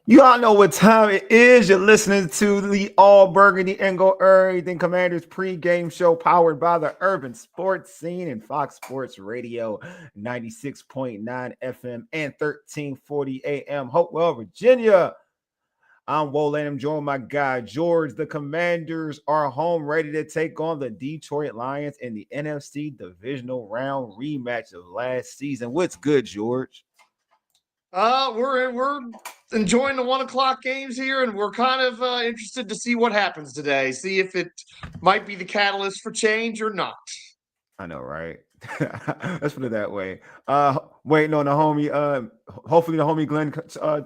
You all know what time it is. You're listening to the All Burgundy and Go Errrything Commanders pregame show powered by the Urban Sports Scene and Fox Sports Radio 96.9 FM and 1340 AM, Hopewell, Virginia. I'm Wole and I'm joined by my guy, George. The Commanders are home ready to take on the Detroit Lions in the NFC Divisional Round rematch of last season. What's good, George? We're enjoying the 1:00 games here, and we're kind of interested to see what happens today. See if it might be the catalyst for change or not. I know, right? Let's put it that way. Waiting on the homie. Hopefully the homie Glen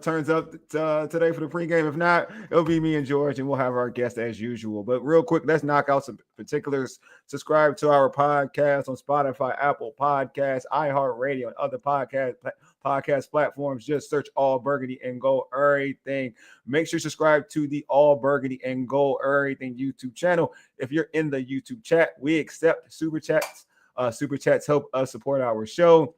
turns up today for the pregame. If not, it'll be me and George, and we'll have our guest as usual. But real quick, let's knock out some particulars. Subscribe to our podcast on Spotify, Apple Podcasts, iHeartRadio, and other podcast platforms. Just search All Burgundy and Go Errrything. Make sure you subscribe to the All Burgundy and Go Errrything YouTube channel. If you're in the YouTube chat, we accept super chats. Super chats help us support our show.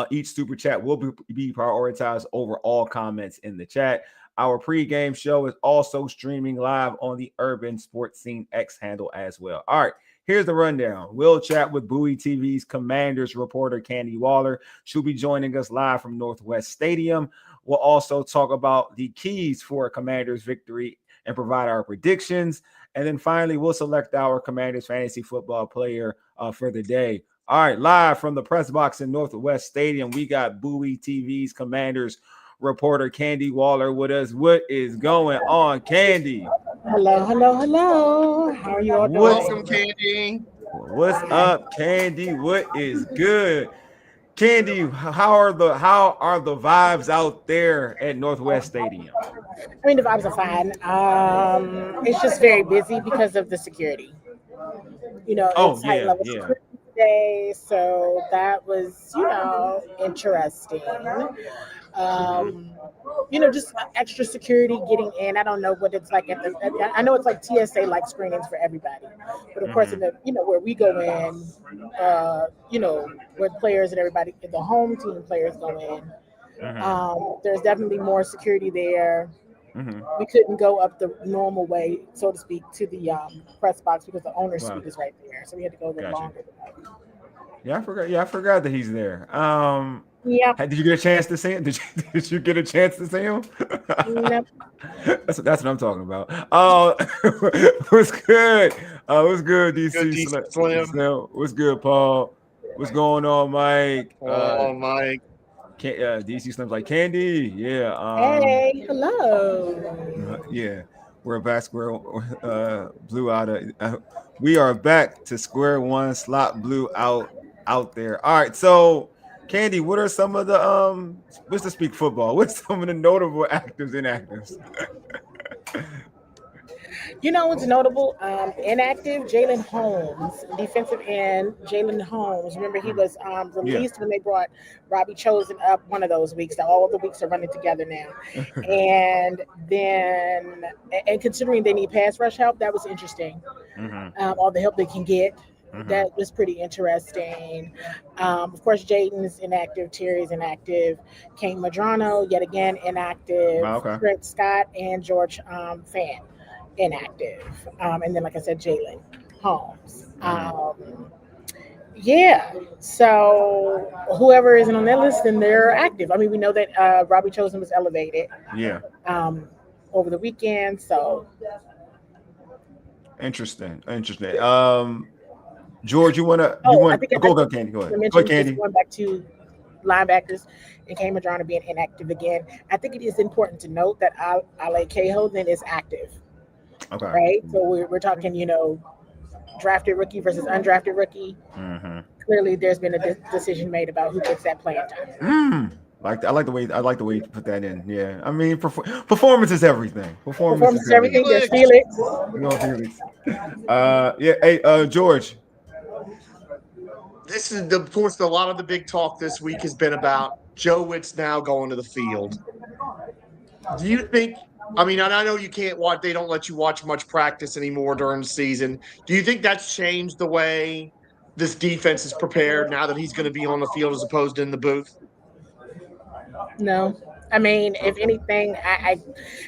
Each super chat will be prioritized over all comments in the chat. Our pregame show is also streaming live on the Urban Sports Scene X handle as well. All right, here's the rundown. We'll chat with Bowie TV's Commanders reporter Candi Waller. She'll be joining us live from Northwest Stadium. We'll also talk about the keys for a Commanders victory and provide our predictions. And then finally, we'll select our Commanders fantasy football player for the day. All right, live from the press box in Northwest Stadium, we got Bowie TV's Commanders reporter Candi Waller with us. What is going on, Candi? Hello. How are you all doing? Welcome, Candi. What's up, Candi? What is good? Candi, how are the vibes out there at Northwest Stadium? I mean, the vibes are fine. It's just very busy because of the security. It's high level security today, so that was, interesting. Just extra security getting in. I don't know what it's like I know it's like TSA like screenings for everybody, but of course, where we go in, where players and everybody, the home team players go in. There's definitely more security there. We couldn't go up the normal way, so to speak, to the press box because the owner's suite is right there, so we had to go a little longer. I forgot that he's there. Yeah. Did you get a chance to see him? Did you get a chance to see him? Nope. That's what I'm talking about. What's good? What's good, DC Slim? What's good, Paul? What's going on, Mike? Mike. DC Slim's like Candi. Yeah. Hey, hello. Yeah. We're back blue out of we are back to square one, slot blue out there. All right, so Candi, what are some of the let's just speak football. What's some of the notable actives and inactives? What's notable? Inactive Jalen Holmes, defensive end Jalen Holmes. Remember, he was released when they brought Robbie Chosen up one of those weeks. All of the weeks are running together now. And then, considering they need pass rush help, that was interesting. All the help they can get. That was pretty interesting. Of course, Jaden's inactive, Terry's inactive, Kane Madrano, yet again, inactive, Brett Scott, and George Fan. Inactive, and then like I said, Jalen Holmes. So whoever isn't on that list, then they're active. I mean, we know that Robbie Chosen was elevated over the weekend, so interesting. George, you want to go ahead, Candi. Go ahead, Candi. Going back to linebackers and Kane Madrano being inactive again, I think it is important to note that Ale Cahill then is active. Okay. Right. So we're talking, drafted rookie versus undrafted rookie. Clearly, there's been a decision made about who gets that playing time. I like the way you put that in. Yeah. I mean, performance is everything. Performance is everything. There's Felix. Hey, George. This is of course a lot of the big talk this week has been about Joe Witz now going to the field. Do you think? I mean, and I know you can't watch. They don't let you watch much practice anymore during the season. Do you think that's changed the way this defense is prepared now that he's going to be on the field as opposed to in the booth? No, I mean, if anything, I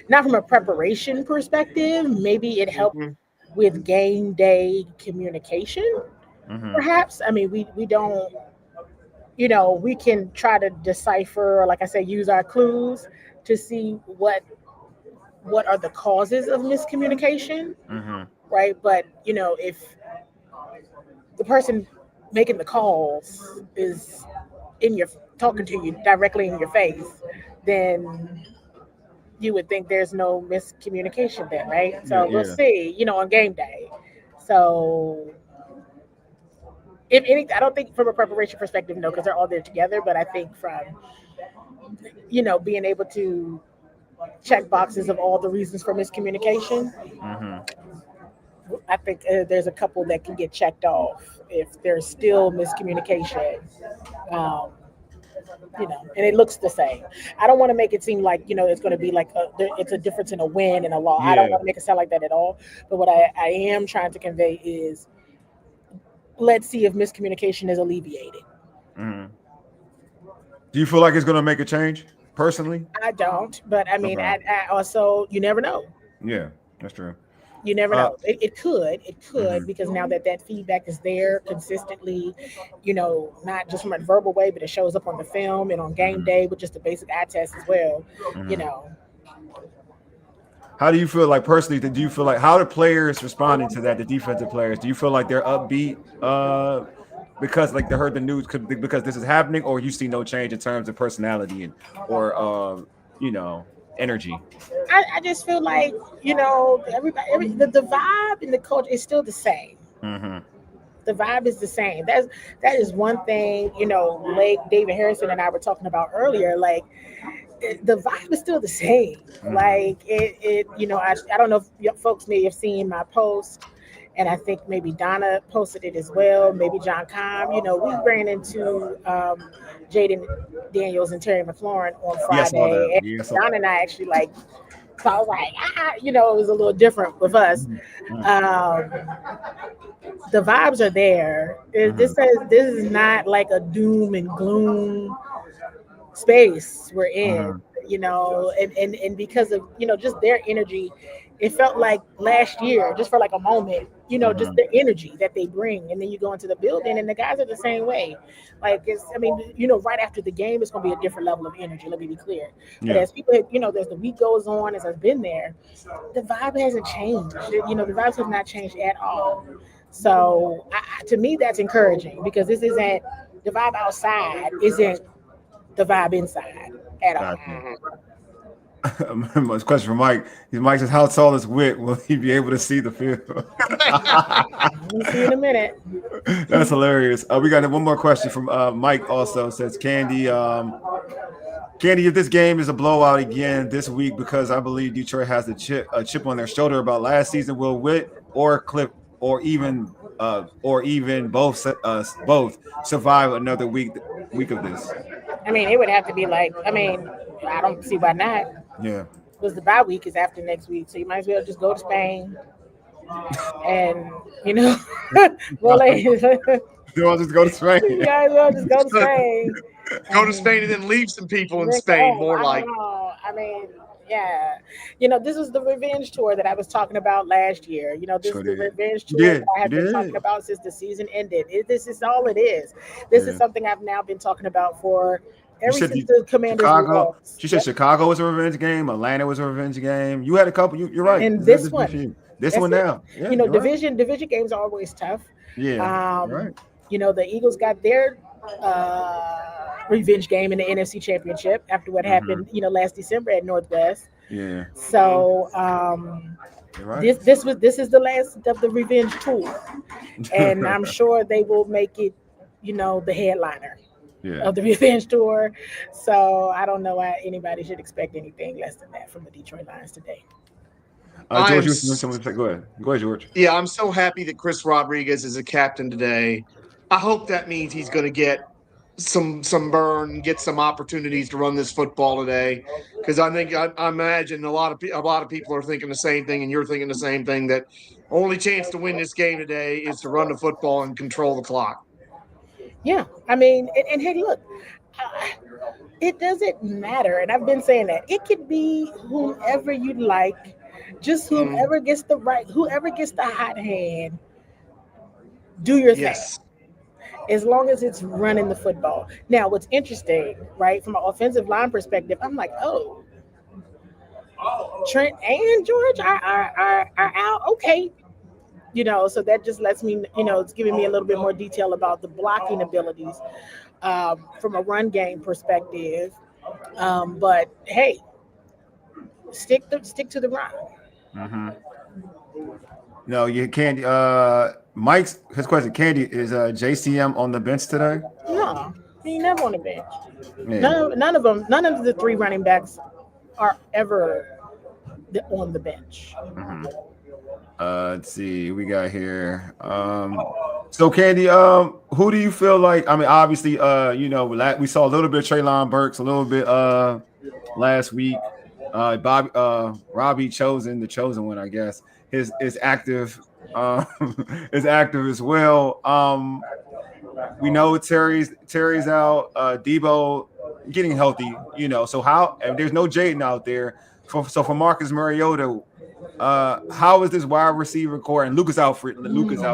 not from a preparation perspective, maybe it helped Mhm. with game day communication, Mm-hmm. perhaps. I mean, we don't, we can try to decipher, or like I say, use our clues to see what are the causes of miscommunication, Mm-hmm. right? But if the person making the calls is in your talking to you directly in your face, then you would think there's no miscommunication then, right? Yeah, So we'll yeah. see, on game day. So if anything, I don't think from a preparation perspective, no, because they're all there together. But I think from being able to check boxes of all the reasons for miscommunication, Mm-hmm. I think there's a couple that can get checked off if there's still miscommunication. Um, and it looks the same. I don't want to make it seem like it's going to be like it's a difference in a win and a loss. I don't Yeah. want to make it sound like that at all. But what I am trying to convey is, let's see if miscommunication is alleviated. Mm-hmm. Do you feel like it's gonna make a change personally? I don't, but I mean, Okay. I also, you never know. Yeah, that's true. You never Uh, know. It could, mhm. because now that feedback is there consistently, not just from a verbal way, but it shows up on the film and on game Mhm. day with just a basic eye test as well. You Mhm. know, How do you feel like personally? Do you feel like how the players responding to that? The defensive players. Do you feel like they're upbeat? Because like they heard the news because this is happening, or you see no change in terms of personality and or energy. I just feel like everybody, the vibe and the culture is still the same. Mm-hmm. The vibe is the same. That is one thing. Like David Harrison and I were talking about earlier. Like the vibe is still the same. Mm-hmm. Like I don't know if folks may have seen my post, and I think maybe Donna posted it as well. Maybe John Com. We ran into Jaden Daniels and Terry McLaurin on Yeah, I saw that. Friday, and Yeah, I saw Donna and I actually like. So I was like, it was a little different with us. that. Um, the vibes are there. Mm-hmm. This is not like a doom and gloom space we're in, Mm-hmm. and because of just their energy, it felt like last year, just for like a moment, just Mm-hmm. the energy that they bring, and then you go into the building and the guys are the same way. Like I mean, right after the game, it's going to be a different level of energy. Let me be clear. But Yeah. as people, as the week goes on, as I've been there, the vibe hasn't changed. The vibes have not changed at all. So to me, that's encouraging, because this isn't the vibe outside isn't the vibe inside at all. Gotcha. Mhm. Much question for Mike. Mike says, "How tall is Witt? Will he be able to see the field?" We'll see you in a minute. That's hilarious. We got one more question from Mike. Also says, "Candy, Candy, if this game is a blowout again this week, because I believe Detroit has a chip on their shoulder about last season, will Witt or Clip or even both survive another week of this?" I mean, it would have to be like, I mean, I don't see why not. Yeah. Because the bye week is after next week. So you might as well just go to Spain and, well, you You want to just go to Spain? might as well just go to Spain. Go to And Spain and then leave some people in Rick Spain. Owens, More I don't like, know. I mean, yeah. This is the revenge tour that I was talking about last year. This Sure is the did. revenge You tour that did. I You have been talking did. about since the season ended. This is all it is. This is Yeah. something I've now been talking about for You ever said since the Commanders Chicago. lost. She said Yep. Chicago was a revenge game. Atlanta was a revenge game. You had a couple. You're right. And This this is for one, you. This that's one it. now. Yeah, you're right. Division games are always tough. Yeah, you're Um, right. the Eagles got their revenge game in the NFC Championship after what Hmm. happened, last December at Northwest. Yeah, mhm. So you're right. this is the last of the revenge tour, and I'm sure they will make it, the headliner Yeah. of the revenge tour. So I don't know why anybody should expect anything less than that from the Detroit Lions today. I am. George, you want someone to say, go ahead. Go ahead, George. Yeah, I'm so happy that Chris Rodriguez is a captain today. I hope that means he's going to get some burn, get some opportunities to run this football today. Because I imagine a lot of people are thinking the same thing, and you're thinking the same thing, that only chance to win this game today is to run the football and control the clock. Yeah, I mean, and hey, look, It doesn't matter. And I've been saying that. It could be whomever you like, just whoever gets the hot hand, do your thing. Yes. As long as it's running the football. Now, what's interesting, right, from an offensive line perspective, I'm like, oh, Trent and George are out. Okay. So that just lets me, it's giving me a little bit more detail about the blocking abilities from a run game perspective. But hey, stick to the run. Mm-hmm. No, you can't. His question, Candi, is JCM on the bench today? No, he never on the bench. Yeah. None of the three running backs are ever on the bench. Mm-hmm. Let's see, we got here. So Candi, who do you feel like? I mean, obviously, we saw a little bit of Treylon Burks, a little bit last week. Robbie the chosen one, I guess, is active. Is active as well. We know Terry's out. Debo getting healthy, So how? And there's no Jaden out there. So for Marcus Mariota, how is this wide receiver core, and Lucas out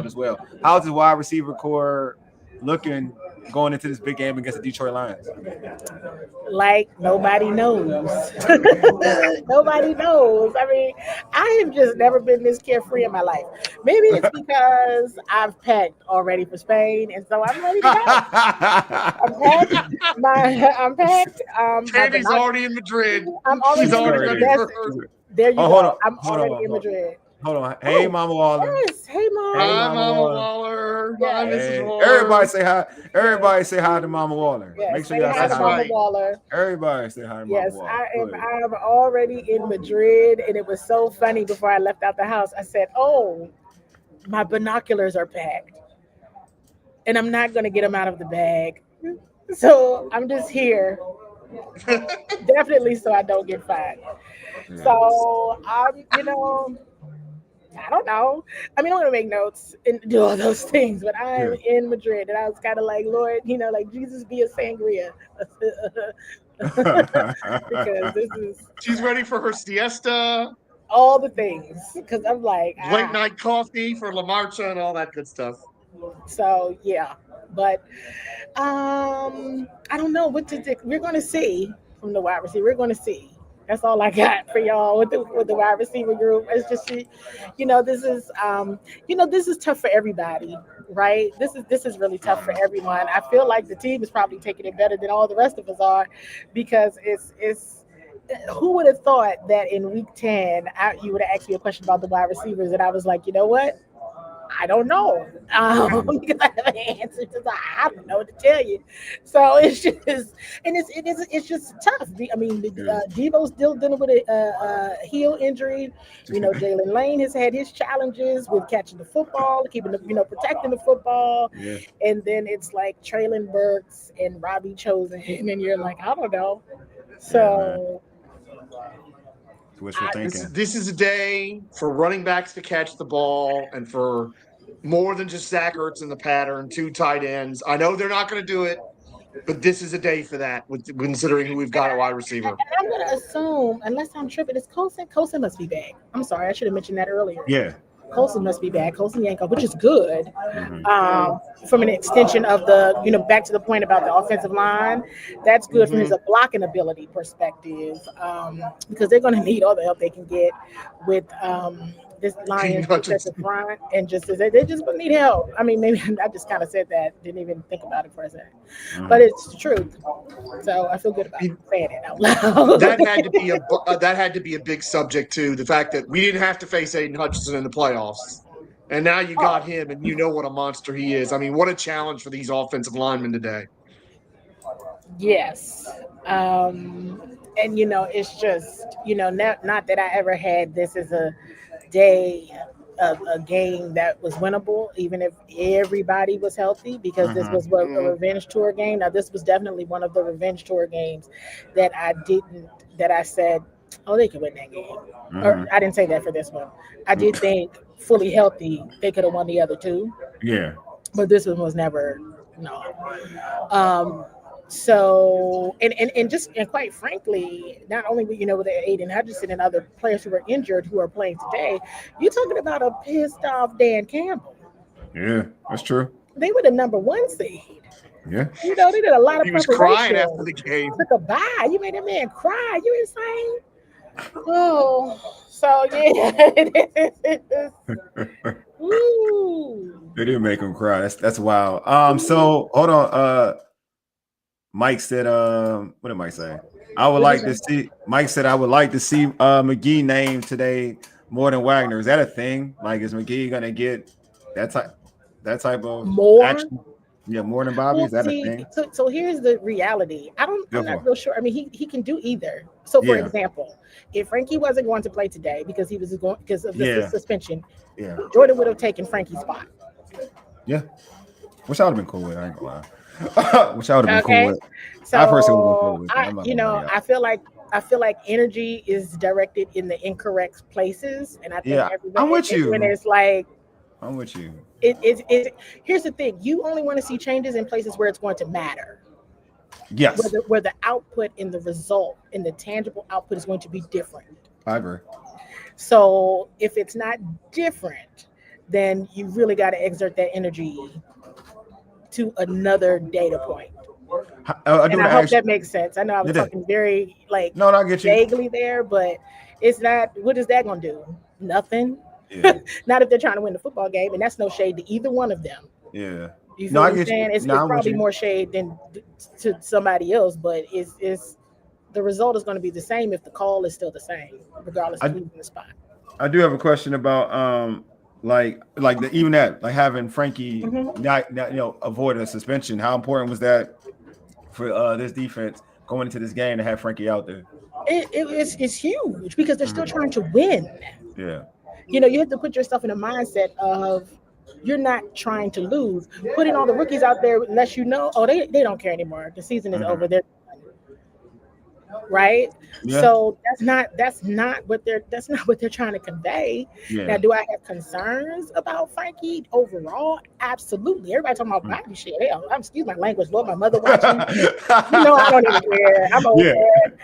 as well? How is this wide receiver core looking going into this big game against the Detroit Lions? Like nobody knows. Nobody knows. I mean, I have just never been this carefree in my life. Maybe it's because I've packed already for Spain, and so I'm ready to go. I'm packed. Candy's already in Madrid. She's already in Madrid. There you go. I'm already in Madrid. Hold on. Hey, Mama Waller. Yes. Hey, Mom. Hi, Mama Waller. Hi, Mrs. Waller. Everybody say hi. Everybody say hi to Mama Waller. Yes, make sure y'all say hi to Mama Waller. Everybody say hi to Mama Waller. Yes, I'm already in Madrid, and it was so funny before I left out the house. I said, "Oh, my binoculars are packed, and I'm not going to get them out of the bag, so I'm just here, definitely, so I don't get fined." Yeah. So I don't know. I mean, I'm gonna make notes and do all those things, but I'm in Madrid, and I was kind of like, Lord, like Jesus be a sangria, because she's ready for her siesta, all the things, because I'm like late night coffee for La Marcha and all that good stuff. So yeah, but I don't know what to do. We're gonna see from the wide receiver. We're gonna see. That's all I got for y'all with the wide receiver group. It's just, this is tough for everybody, right? This is really tough for everyone. I feel like the team is probably taking it better than all the rest of us are, because it's. Who would have thought that in week 10 you would have asked me a question about the wide receivers, and I was like, you know what? I don't know. Because I have an answer to that. I don't know what to tell you. So it's just, and it's just tough. I mean, Debo's still dealing with a heel injury. Jalen Lane has had his challenges with catching the football, keeping protecting the football. Yeah. And then it's like Treylon Burks and Robbie Chosen, and you're like, I don't know. So. Wishful thinking. This is a day for running backs to catch the ball, and for more than just Zach Ertz in the pattern, 2 tight ends. I know they're not going to do it, but this is a day for that, considering who we've got at wide receiver. And I'm going to assume, unless I'm tripping, it's Colson. Colson must be back. I'm sorry, I should have mentioned that earlier. Yeah. Colson must be back. Colson Yanko, which is good. From an extension of the, back to the point about the offensive line, that's good from his blocking ability perspective, because they're going to need all the help they can get with this Lions defensive front, and they just going to need help. I mean, maybe I just kind of said that, didn't even think about it for a second, but it's the truth. So I feel good about saying it out loud. That had to be a big subject too. The fact that we didn't have to face Aiden Hutchinson in the playoffs, and now you got him, and you know what a monster he is. I mean, what a challenge for these offensive linemen today. Yes. And it's just, not that I ever had this as a day, a game that was winnable, even if everybody was healthy, because this was a revenge tour game. Now, this was definitely one of the revenge tour games that I said, they could win that game. Or I didn't say that for this one. I did think fully healthy, they could have won the other 2. Yeah. But this one was never, no. So and quite frankly, not only with with Aiden Hutchinson and other players who are injured who are playing today, you're talking about a pissed off Dan Campbell. Yeah, that's true. They were the number 1 seed. Yeah. They did a lot of He was preparation. crying after the game. Took a bye. You made that man cry. You insane? Oh, so yeah. Ooh. They didn't make him cry. That's wild. So hold on. Mike said, what did Mike say? I would like to see. Mike said I would like to see McGee named today more than Wagner. Is that a thing? Like, is McGee gonna get that type of more action? Yeah, more than Bobby. Is that a thing? So here's the reality. I'm not real sure. I mean, he can do either. So for example, if Frankie wasn't going to play today because of the suspension, Jordan would have taken Frankie's spot. Yeah, which I would have been cool with. I ain't gonna lie. Which I would have been cool with. So I personally would have been cool with. I feel like energy is directed in the incorrect places, and I think I'm with you. When it's like, I'm with you. Here's the thing: you only want to see changes in places where it's going to matter. Yes. Where the output and the result and the tangible output is going to be different. I agree. So if it's not different, then you really got to exert that energy to another data point. I hope that makes sense. I know I was talking very I get you. Vaguely there, but it's not. What is that going to do? Nothing. Yeah. Not if they're trying to win the football game, and that's no shade to either one of them. Yeah. You feel what I'm saying? It's probably more shade than to somebody else, but it's the result is going to be the same if the call is still the same, regardless of who's in the spot. I do have a question about having Frankie not avoid a suspension. How important was that for this defense going into this game to have Frankie out there? It's huge because they're still trying to win. Yeah. You have to put yourself in a mindset of you're not trying to lose. Putting all the rookies out there unless they don't care anymore. The season is over. They're right. Yeah. So that's not what they're trying to convey. Yeah. Now, do I have concerns about Frankie overall? Absolutely. Everybody talking about Bobby shit. Hell, excuse my language, Lord, my mother watching. I don't even care. I'm over there.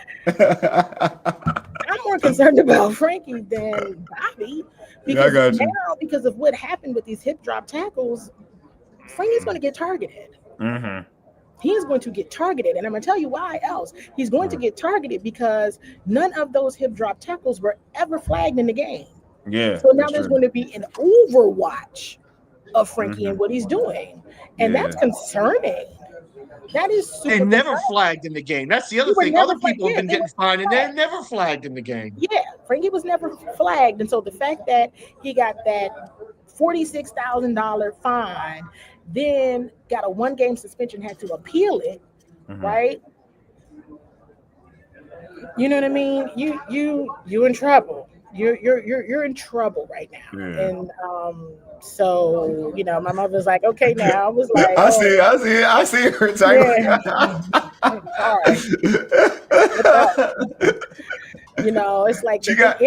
I'm more concerned about Frankie than Bobby because now, because of what happened with these hip drop tackles, Frankie's going to get targeted. Mm-hmm. He is going to get targeted, and I'm going to tell you why else. He's going to get targeted because none of those hip drop tackles were ever flagged in the game. Yeah. So now there's going to be an overwatch of Frankie and what he's doing, and that's concerning. That is super. They never flagged in the game. That's the other thing. Other people have been getting fined, and they're never flagged in the game. Yeah, Frankie was never flagged, and so the fact that he got that $46,000 fine, then got a 1-game suspension, had to appeal it, right? You know what I mean? You're in trouble. You're in trouble right now, and so my mother's like, okay, now I was like, I see her typing. It's like she got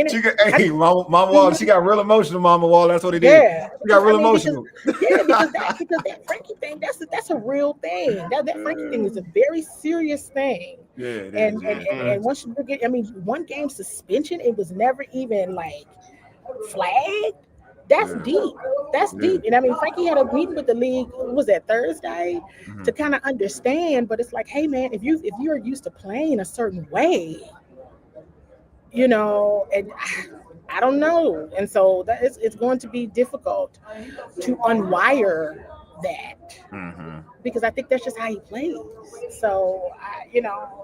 Mama Wall. She got real emotional, Mama Wall. That's what it is. Yeah, she got real emotional. Because that Frankie thing, that's a real thing. That Frankie thing is a very serious thing. Yeah, and once you get, 1-game suspension, it was never even flagged. That's deep. That's deep. And Frankie had a meeting with the league. Was that Thursday to kind of understand? But it's like, hey man, if you're used to playing a certain way, and I don't know. And so it's going to be difficult to unwire that because I think that's just how he plays. So,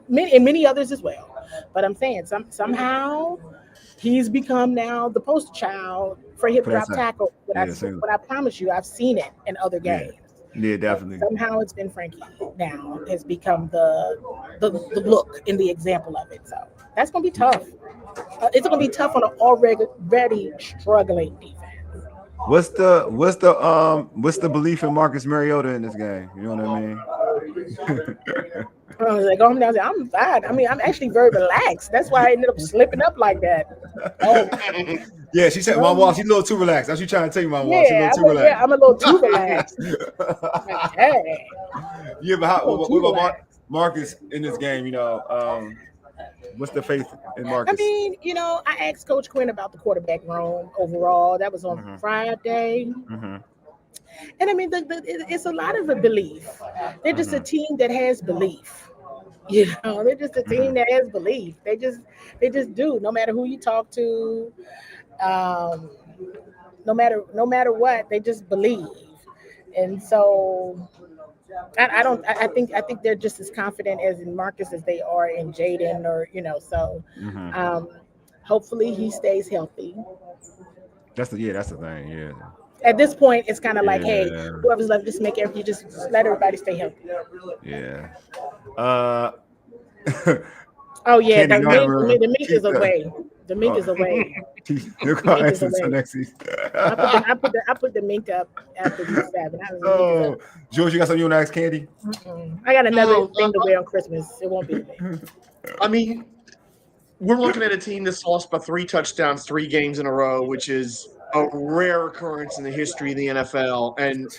many others as well. But I'm saying somehow he's become now the poster child for hip drop tackle. But I promise you, I've seen it in other games. Yeah, definitely. But somehow it's been Frankie now has become the look and the example of it. So that's going to be tough. It's going to be tough on an already struggling defense. What's the belief in Marcus Mariota in this game? You know what I mean? I was like, I'm down there. I'm fine. I'm actually very relaxed. That's why I ended up slipping up like that. Oh. Yeah, she said, Mama Wall, she's a little too relaxed. That's what you're trying to tell you, Mama Wall. She's a little too relaxed. Yeah, I'm a little too relaxed. Like, hey. Yeah, but Marcus in this game? What's the faith in Marcus? I mean, I asked Coach Quinn about the quarterback room overall. That was on Friday. Mm-hmm. And I mean, it's a lot of a belief. They're just a team that has belief. They're just a team that has belief. They just do. No matter who you talk to, no matter what, they just believe. And so I think they're just as confident as in Marcus as they are in Jaden, or so hopefully he stays healthy. That's the thing, yeah. At this point, it's kind of like, hey, whoever's left, just let everybody stay healthy. Yeah. Oh yeah, the mink is away. The mink is away. You're going to answer next season. I put the mink up after week 7. Oh, George, you got something you want to ask Candi? I got another thing to wear on Christmas. It won't be me. I mean, we're looking at a team that's lost by 3 touchdowns 3 games in a row, which is a rare occurrence in the history of the NFL. And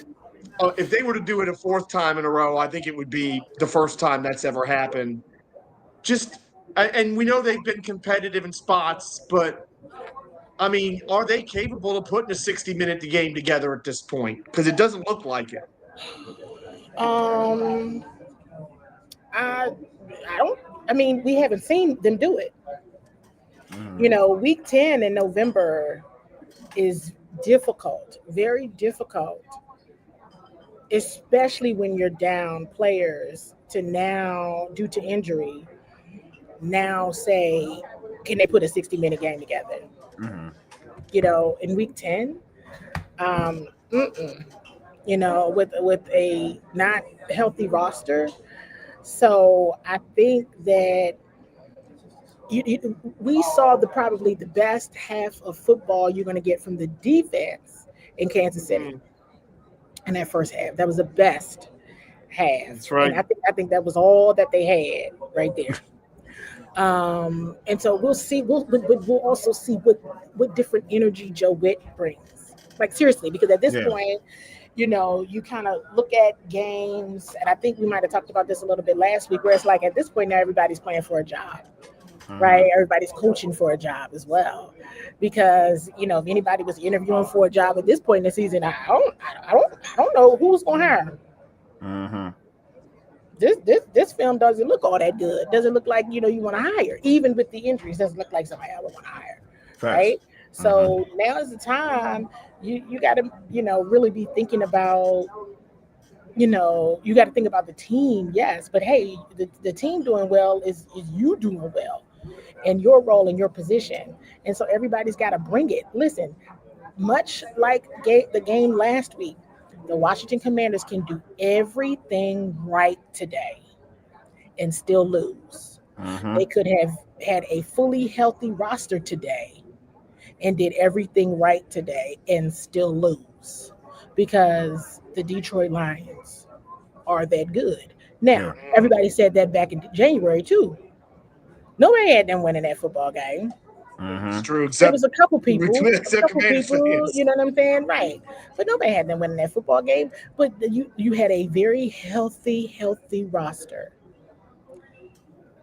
if they were to do it a 4th time in a row, I think it would be the first time that's ever happened. And we know they've been competitive in spots, but I mean, are they capable of putting a 60-minute game together at this point? Because it doesn't look like it. I don't. I mean, we haven't seen them do it. Week 10 in November is difficult, very difficult, especially when you're down players to now, due to injury, now say, can they put a 60-minute game together? In week 10, with a not healthy roster. So I think that we saw probably the best half of football you're going to get from the defense in Kansas City in that first half. That was the best half. That's right. And I think that was all that they had right there. And so we'll see. We'll also see what different energy Joe Witt brings. Like seriously, because at this point, you kind of look at games, and I think we might have talked about this a little bit last week, where it's like at this point now everybody's playing for a job, right? Everybody's coaching for a job as well, because if anybody was interviewing for a job at this point in the season, I don't know who's going to hire them. This film doesn't look all that good. Doesn't look like you want to hire. Even with the injuries, doesn't look like somebody I would want to hire. Right? So now is the time you got to really be thinking about you got to think about the team. Yes, but hey, the team doing well is you doing well, and your role in your position. And so everybody's got to bring it. Listen, much like the game last week. The Washington Commanders can do everything right today and still lose. They could have had a fully healthy roster today and did everything right today and still lose, because the Detroit Lions are that good. Now, everybody said that back in January too. Nobody had them winning that football game. It's true. There was a couple people, you know what I'm saying? Right. But nobody had them winning that football game. But you had a very healthy roster,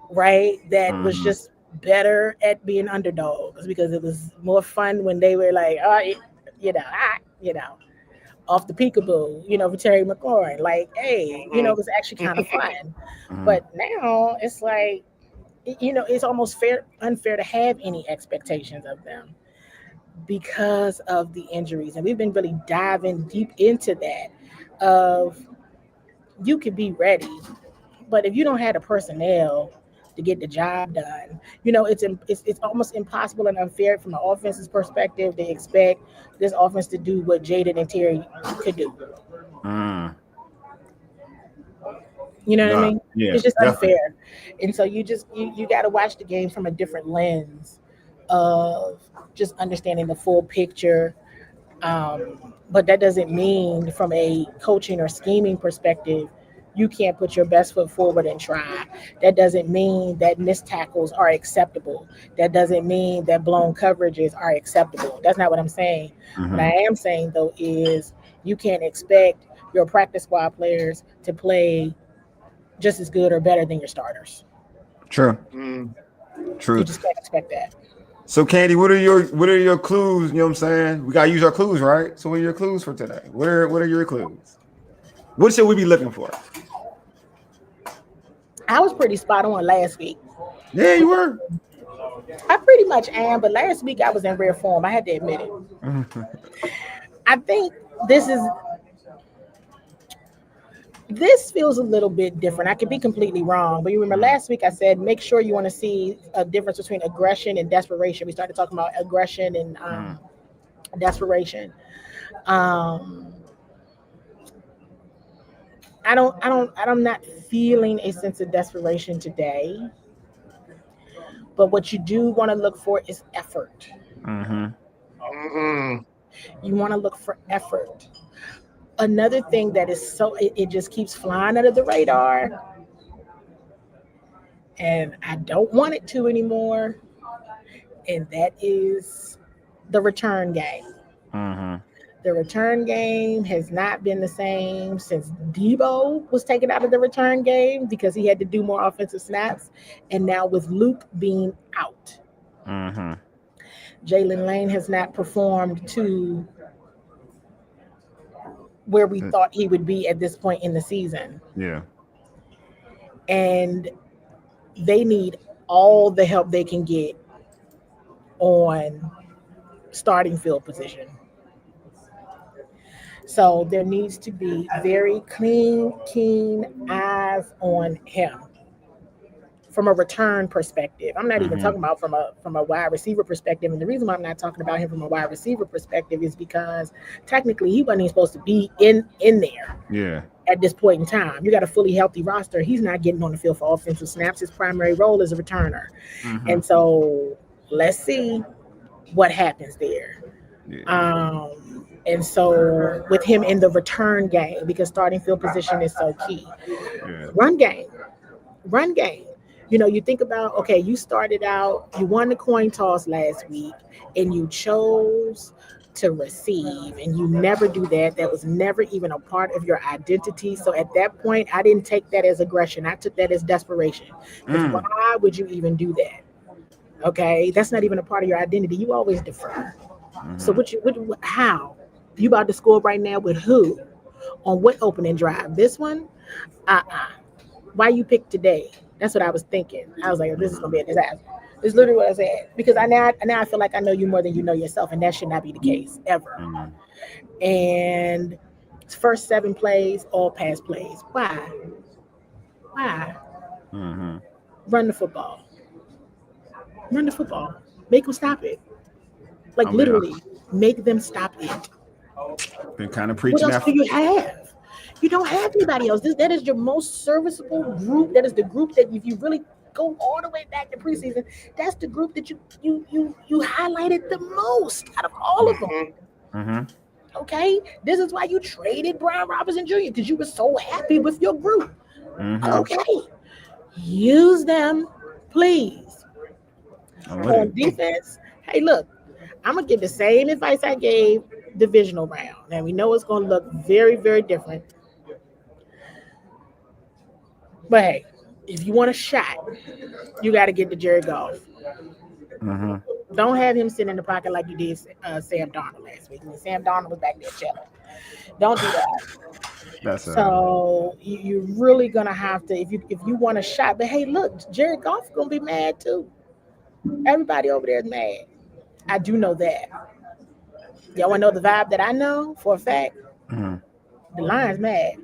right? That was just better at being underdogs, because it was more fun when they were like, off the peekaboo, for Terry McLaurin. Like, hey, it was actually kind of fun. But now it's like, it's almost unfair to have any expectations of them because of the injuries. And we've been really diving deep into that of you could be ready, but if you don't have the personnel to get the job done, it's almost impossible and unfair from an offense's perspective to expect this offense to do what Jaden and Terry could do. You know what I mean? Yeah, it's just unfair. And so you got to watch the game from a different lens of just understanding the full picture. But that doesn't mean from a coaching or scheming perspective, you can't put your best foot forward and try. That doesn't mean that missed tackles are acceptable. That doesn't mean that blown coverages are acceptable. That's not what I'm saying. What I am saying, though, is you can't expect your practice squad players to play just as good or better than your starters. True. True. You just can't expect that. So, Candi, what are your clues? You know what I'm saying? We gotta use our clues, right? So, what are your clues for today? What are your clues? What should we be looking for? I was pretty spot on last week. Yeah, you were. I pretty much am, but last week I was in rare form. I had to admit it. I think this feels a little bit different. I could be completely wrong, but you remember last week I said make sure you want to see a difference between aggression and desperation. We started talking about aggression and desperation. I'm not feeling a sense of desperation today. But what you do want to look for is effort. You want to look for effort. Another thing that is it just keeps flying under the radar, and I don't want it to anymore, and that is the return game. The return game has not been the same since Debo was taken out of the return game because he had to do more offensive snaps, and now with Luke being out. Jalen Lane has not performed to where we thought he would be at this point in the season. Yeah. And they need all the help they can get on starting field position. So there needs to be very keen eyes on him from a return perspective. I'm not even talking about from a wide receiver perspective. And the reason why I'm not talking about him from a wide receiver perspective is because technically he wasn't even supposed to be in there. Yeah. At this point in time, you got a fully healthy roster. He's not getting on the field for offensive snaps. His primary role is a returner. And so let's see what happens there. Yeah. And so with him in the return game, because starting field position is so key. Yeah. Run game. You know, you think about, okay, you started out, you won the coin toss last week, and you chose to receive, and you never do that. That was never even a part of your identity. So at that point, I didn't take that as aggression. I took that as desperation. Because why would you even do that? Okay, that's not even a part of your identity. You always defer. So how? You about to score right now with who? On what opening drive? This one? Why you pick today? That's what I was thinking. I was like, this is gonna be a disaster. It's literally what I said. Because now I feel like I know you more than you know yourself, and that should not be the case ever. And first 7 plays, all pass plays. Why? Run the football. Make them stop it. Like literally, make them stop it. Been kind of preaching. What else do you have? You don't have anybody else. That is your most serviceable group. That is the group that if you really go all the way back to preseason, that's the group that you highlighted the most out of all of them. Okay, this is why you traded Brian Robinson Jr. because you were so happy with your group. Okay, use them, please. On defense, hey, look, I'm gonna give the same advice I gave divisional round. Now we know it's gonna look very, very different. But hey, if you want a shot, you got to get to Jared Goff. Don't have him sit in the pocket like you did Sam Darnold last week. Sam Darnold was back there chilling. Don't do that. So you're really gonna have to if you want a shot. But hey, look, Jared Goff's gonna be mad too. Everybody over there is mad. I do know that. Y'all want to know the vibe that I know for a fact? The Lions mad,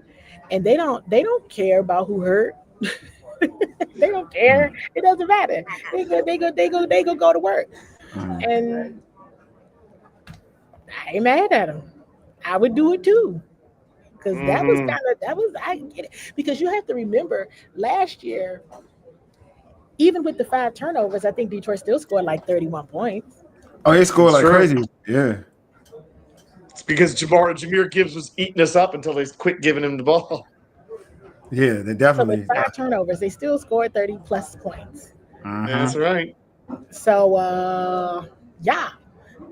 and they don't care about who hurt. They don't care. It doesn't matter. They go to work, and I ain't mad at them. I would do it too, because I get it. Because you have to remember last year, even with the 5 turnovers, I think Detroit still scored like 31 points. Oh, they scored like crazy. Yeah. It's because Jahmyr Gibbs was eating us up until they quit giving him the ball. Yeah, they definitely. So with 5 turnovers, they still scored 30+ points. That's right. So,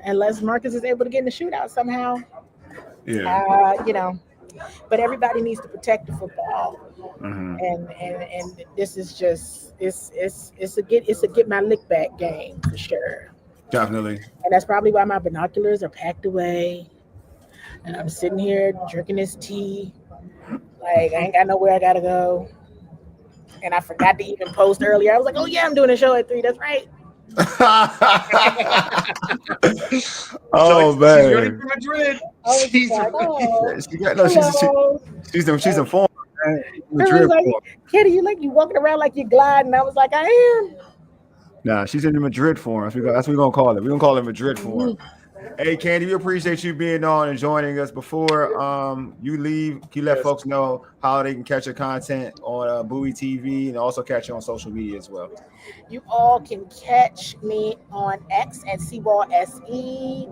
unless Marcus is able to get in the shootout somehow, but everybody needs to protect the football. Mhm. And this is just it's a get my lick back game for sure. Definitely. And that's probably why my binoculars are packed away. And I'm sitting here drinking this tea. Like I ain't got nowhere I gotta go. And I forgot to even post earlier. I was like, oh yeah, I'm doing a show at 3. That's right. Oh She's ready man, for Madrid. I was She's like, ready. oh, she got no. hello. She's informed. Man. Everyone's Madrid like, form. Kitty, you walking around like you're gliding. I was like, I am. Nah, she's in the Madrid form. That's what we're gonna call it. We're gonna call it Madrid form. Mhm. Hey, Candy, we appreciate you being on and joining us. Before you leave, can you let folks know how they can catch your content on Bowie TV and also catch you on social media as well? You all can catch me on X at CWall SE.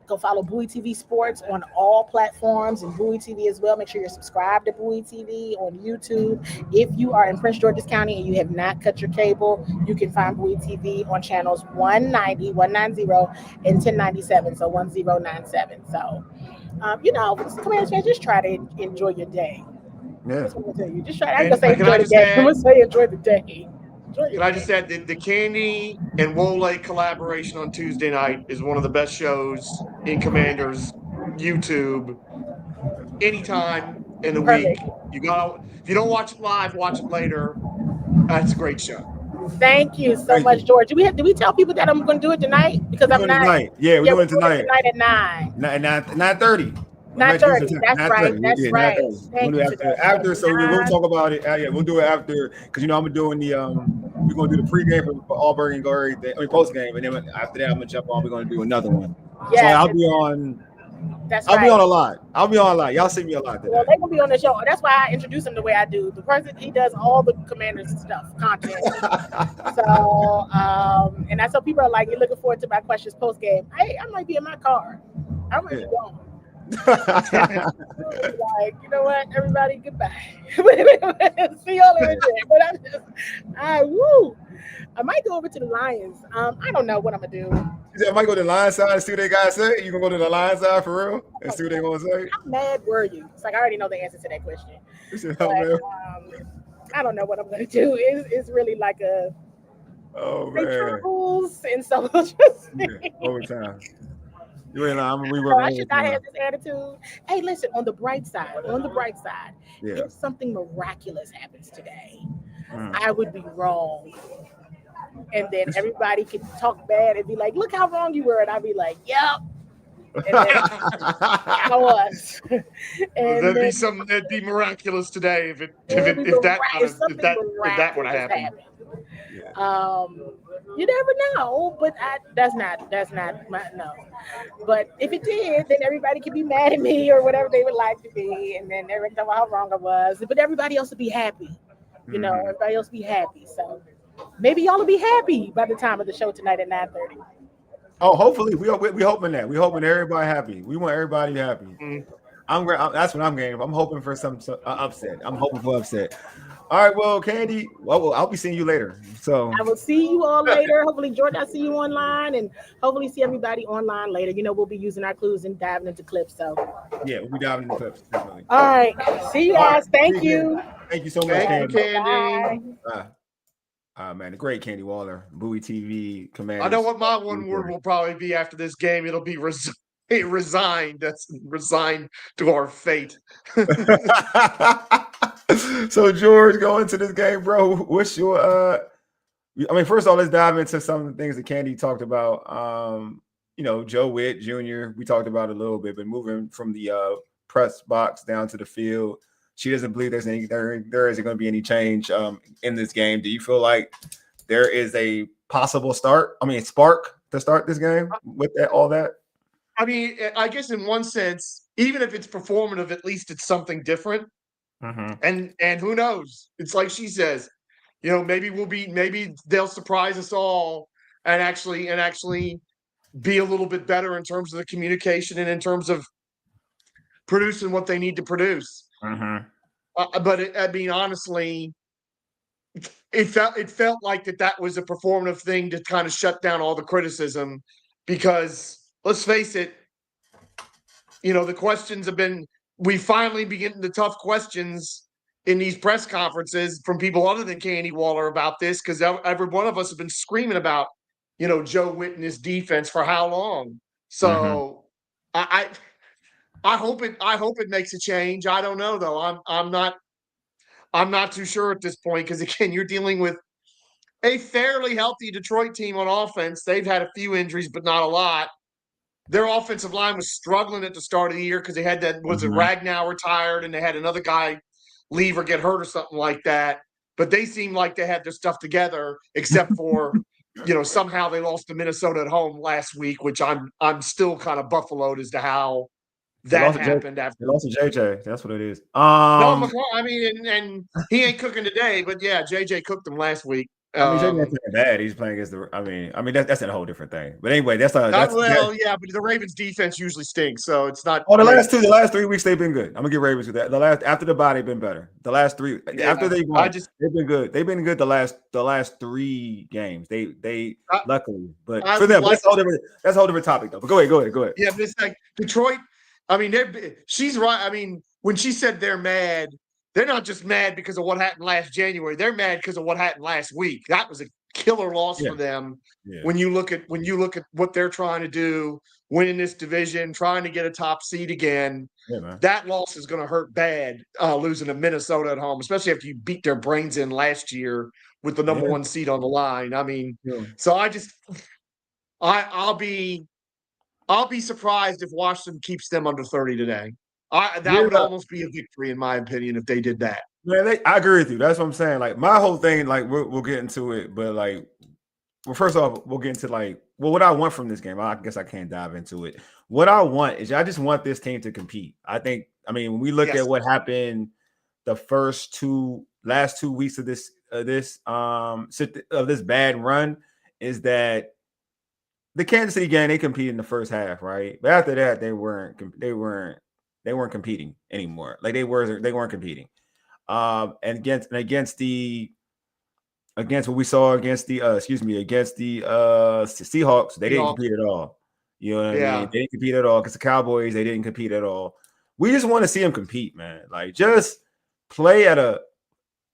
Go follow Bowie TV Sports on all platforms and Bowie TV as well. Make sure you're subscribed to Bowie TV on YouTube. If you are in Prince George's County and you have not cut your cable, you can find Bowie TV on channels 190, 190, and 1097. So 1097. So, Commanders fans, just try to enjoy your day. Yeah. That's what I'm gonna tell you. Just try. I'm gonna say Can enjoy I the just day. add- I'm gonna say enjoy the day. Can I just add the Candi and Wole collaboration on Tuesday night is one of the best shows in Commanders YouTube anytime in the week. Perfect. If you don't watch it live, watch it later. It's a great show. Thank you so Thank much, you. George. Did we tell people that I'm going to do it tonight? Because We're I'm doing not. it tonight. Yeah, we're doing it tonight. At 9. 9:30. 9:30. That's right. That's right. 9:30. Thank We'll you. do after. So we'll talk about it. Yeah, we'll do it after because I'm doing the we're gonna do the pregame for Auburn and Glory. Post game, and then after that I'm gonna jump on. We're gonna do another one. Yes, so I'll be on. That's I'll right. be on a lot. Y'all see me a lot today. Well, they're gonna be on the show. That's why I introduce him the way I do. The person he does all the Commanders stuff, content. So, and that's so people are like, you're looking forward to my questions post game. Hey, I might be in my car. I might be gone. Like, you know what, everybody, goodbye. See y'all in a minute. But I might go over to the Lions. I don't know what I'm gonna do. I might go to the Lions side and see what they guys say. You gonna go to the Lions side for real and see what they gonna say? How mad were you? It's like I already know the answer to that question. But, I don't know what I'm gonna do. It's really like a rules, and so we'll just overtime. You ain't lying. I should not have this attitude. Hey, listen, on the bright side, if something miraculous happens today, I would be wrong. And then everybody can talk bad and be like, look how wrong you were. And I'd be like, yep. And then I was. And that'd be miraculous today if that would have happened. You never know, but that's not no. But if it did, then everybody could be mad at me or whatever they would like to be, and then everybody know how wrong I was. But everybody else would be happy. Everybody else be happy. So maybe y'all will be happy by the time of the show tonight at 9:30. Oh, hopefully we hoping that. We hoping everybody happy. We want everybody happy. That's what I'm getting. I'm hoping for some upset. I'm hoping for upset. All right, well, Candi, I'll be seeing you later. So I will see you all later. Hopefully, George, I'll see you online, and hopefully see everybody online later. We'll be using our clues and diving into clips. So yeah, we'll be diving into clips. Definitely. All right. See you guys. Thank you. Thank you so much, Candi. Man, the great Candi Waller, Bowie TV, Commanders. I know what my one word will probably be after this game. It'll be resigned. That's resigned to our fate. So George, going into this game, bro, what's your first of all, let's dive into some of the things that Candi talked about. Joe Witt Jr., we talked about a little bit, but moving from the press box down to the field, she doesn't believe there isn't going to be any change in this game. Do you feel like there is a possible spark to start this game with all that? I mean, I guess in one sense, even if it's performative, at least it's something different. And who knows? It's like she says, maybe they'll surprise us all and actually be a little bit better in terms of the communication and in terms of producing what they need to produce. But honestly, it felt like that was a performative thing to kind of shut down all the criticism, because let's face it, the questions have been, we finally be getting the tough questions in these press conferences from people other than Candi Waller about this, because every one of us have been screaming about, Joe Witt and his defense for how long. So I hope it makes a change. I don't know though. I'm not too sure at this point, because again, you're dealing with a fairly healthy Detroit team on offense. They've had a few injuries, but not a lot. Their offensive line was struggling at the start of the year because they had that, was it Ragnow retired, and they had another guy leave or get hurt or something like that. But they seemed like they had their stuff together, except for, somehow they lost to Minnesota at home last week, which I'm still kind of buffaloed as to how that happened. They lost to JJ. That's what it is. No, McCall, I mean, and he ain't cooking today, but yeah, JJ cooked him last week. JJ ain't playing bad. He's playing against the. I mean that's a whole different thing. But anyway, yeah, but the Ravens' defense usually stinks, so it's not. Oh, the last 3 weeks they've been good. I'm gonna give Ravens with that. After the bye, they've been better. The last three after they won, they've been good. They've been good the last 3 games. They luckily, but for them, that's a whole different topic though. But go ahead. Yeah, but it's like Detroit. I mean, she's right. I mean, when she said they're mad, they're not just mad because of what happened last January. They're mad because of what happened last week. That was a killer loss for them. Yeah. When you look at what they're trying to do, winning this division, trying to get a top seed again, that loss is going to hurt bad. Losing to Minnesota at home, especially after you beat their brains in last year with the number 1 seed on the line. I mean, so I'll be surprised if Washington keeps them under 30 today. That would almost be a victory, in my opinion, if they did that. Man, I agree with you. That's what I'm saying. Like, my whole thing, like, we'll get into it, but like, well, first off, we'll get into what I want from this game. I guess I can't dive into it. What I want is I just want this team to compete. When we look at what happened the last 2 weeks of this bad run, is that the Kansas City game, they competed in the first half, right? But after that, they weren't competing anymore. Like, they weren't competing. And against what we saw against the Seahawks, they didn't compete at all. You know what I mean? They didn't compete at all. Because the Cowboys, they didn't compete at all. We just want to see them compete, man. Like, just play at a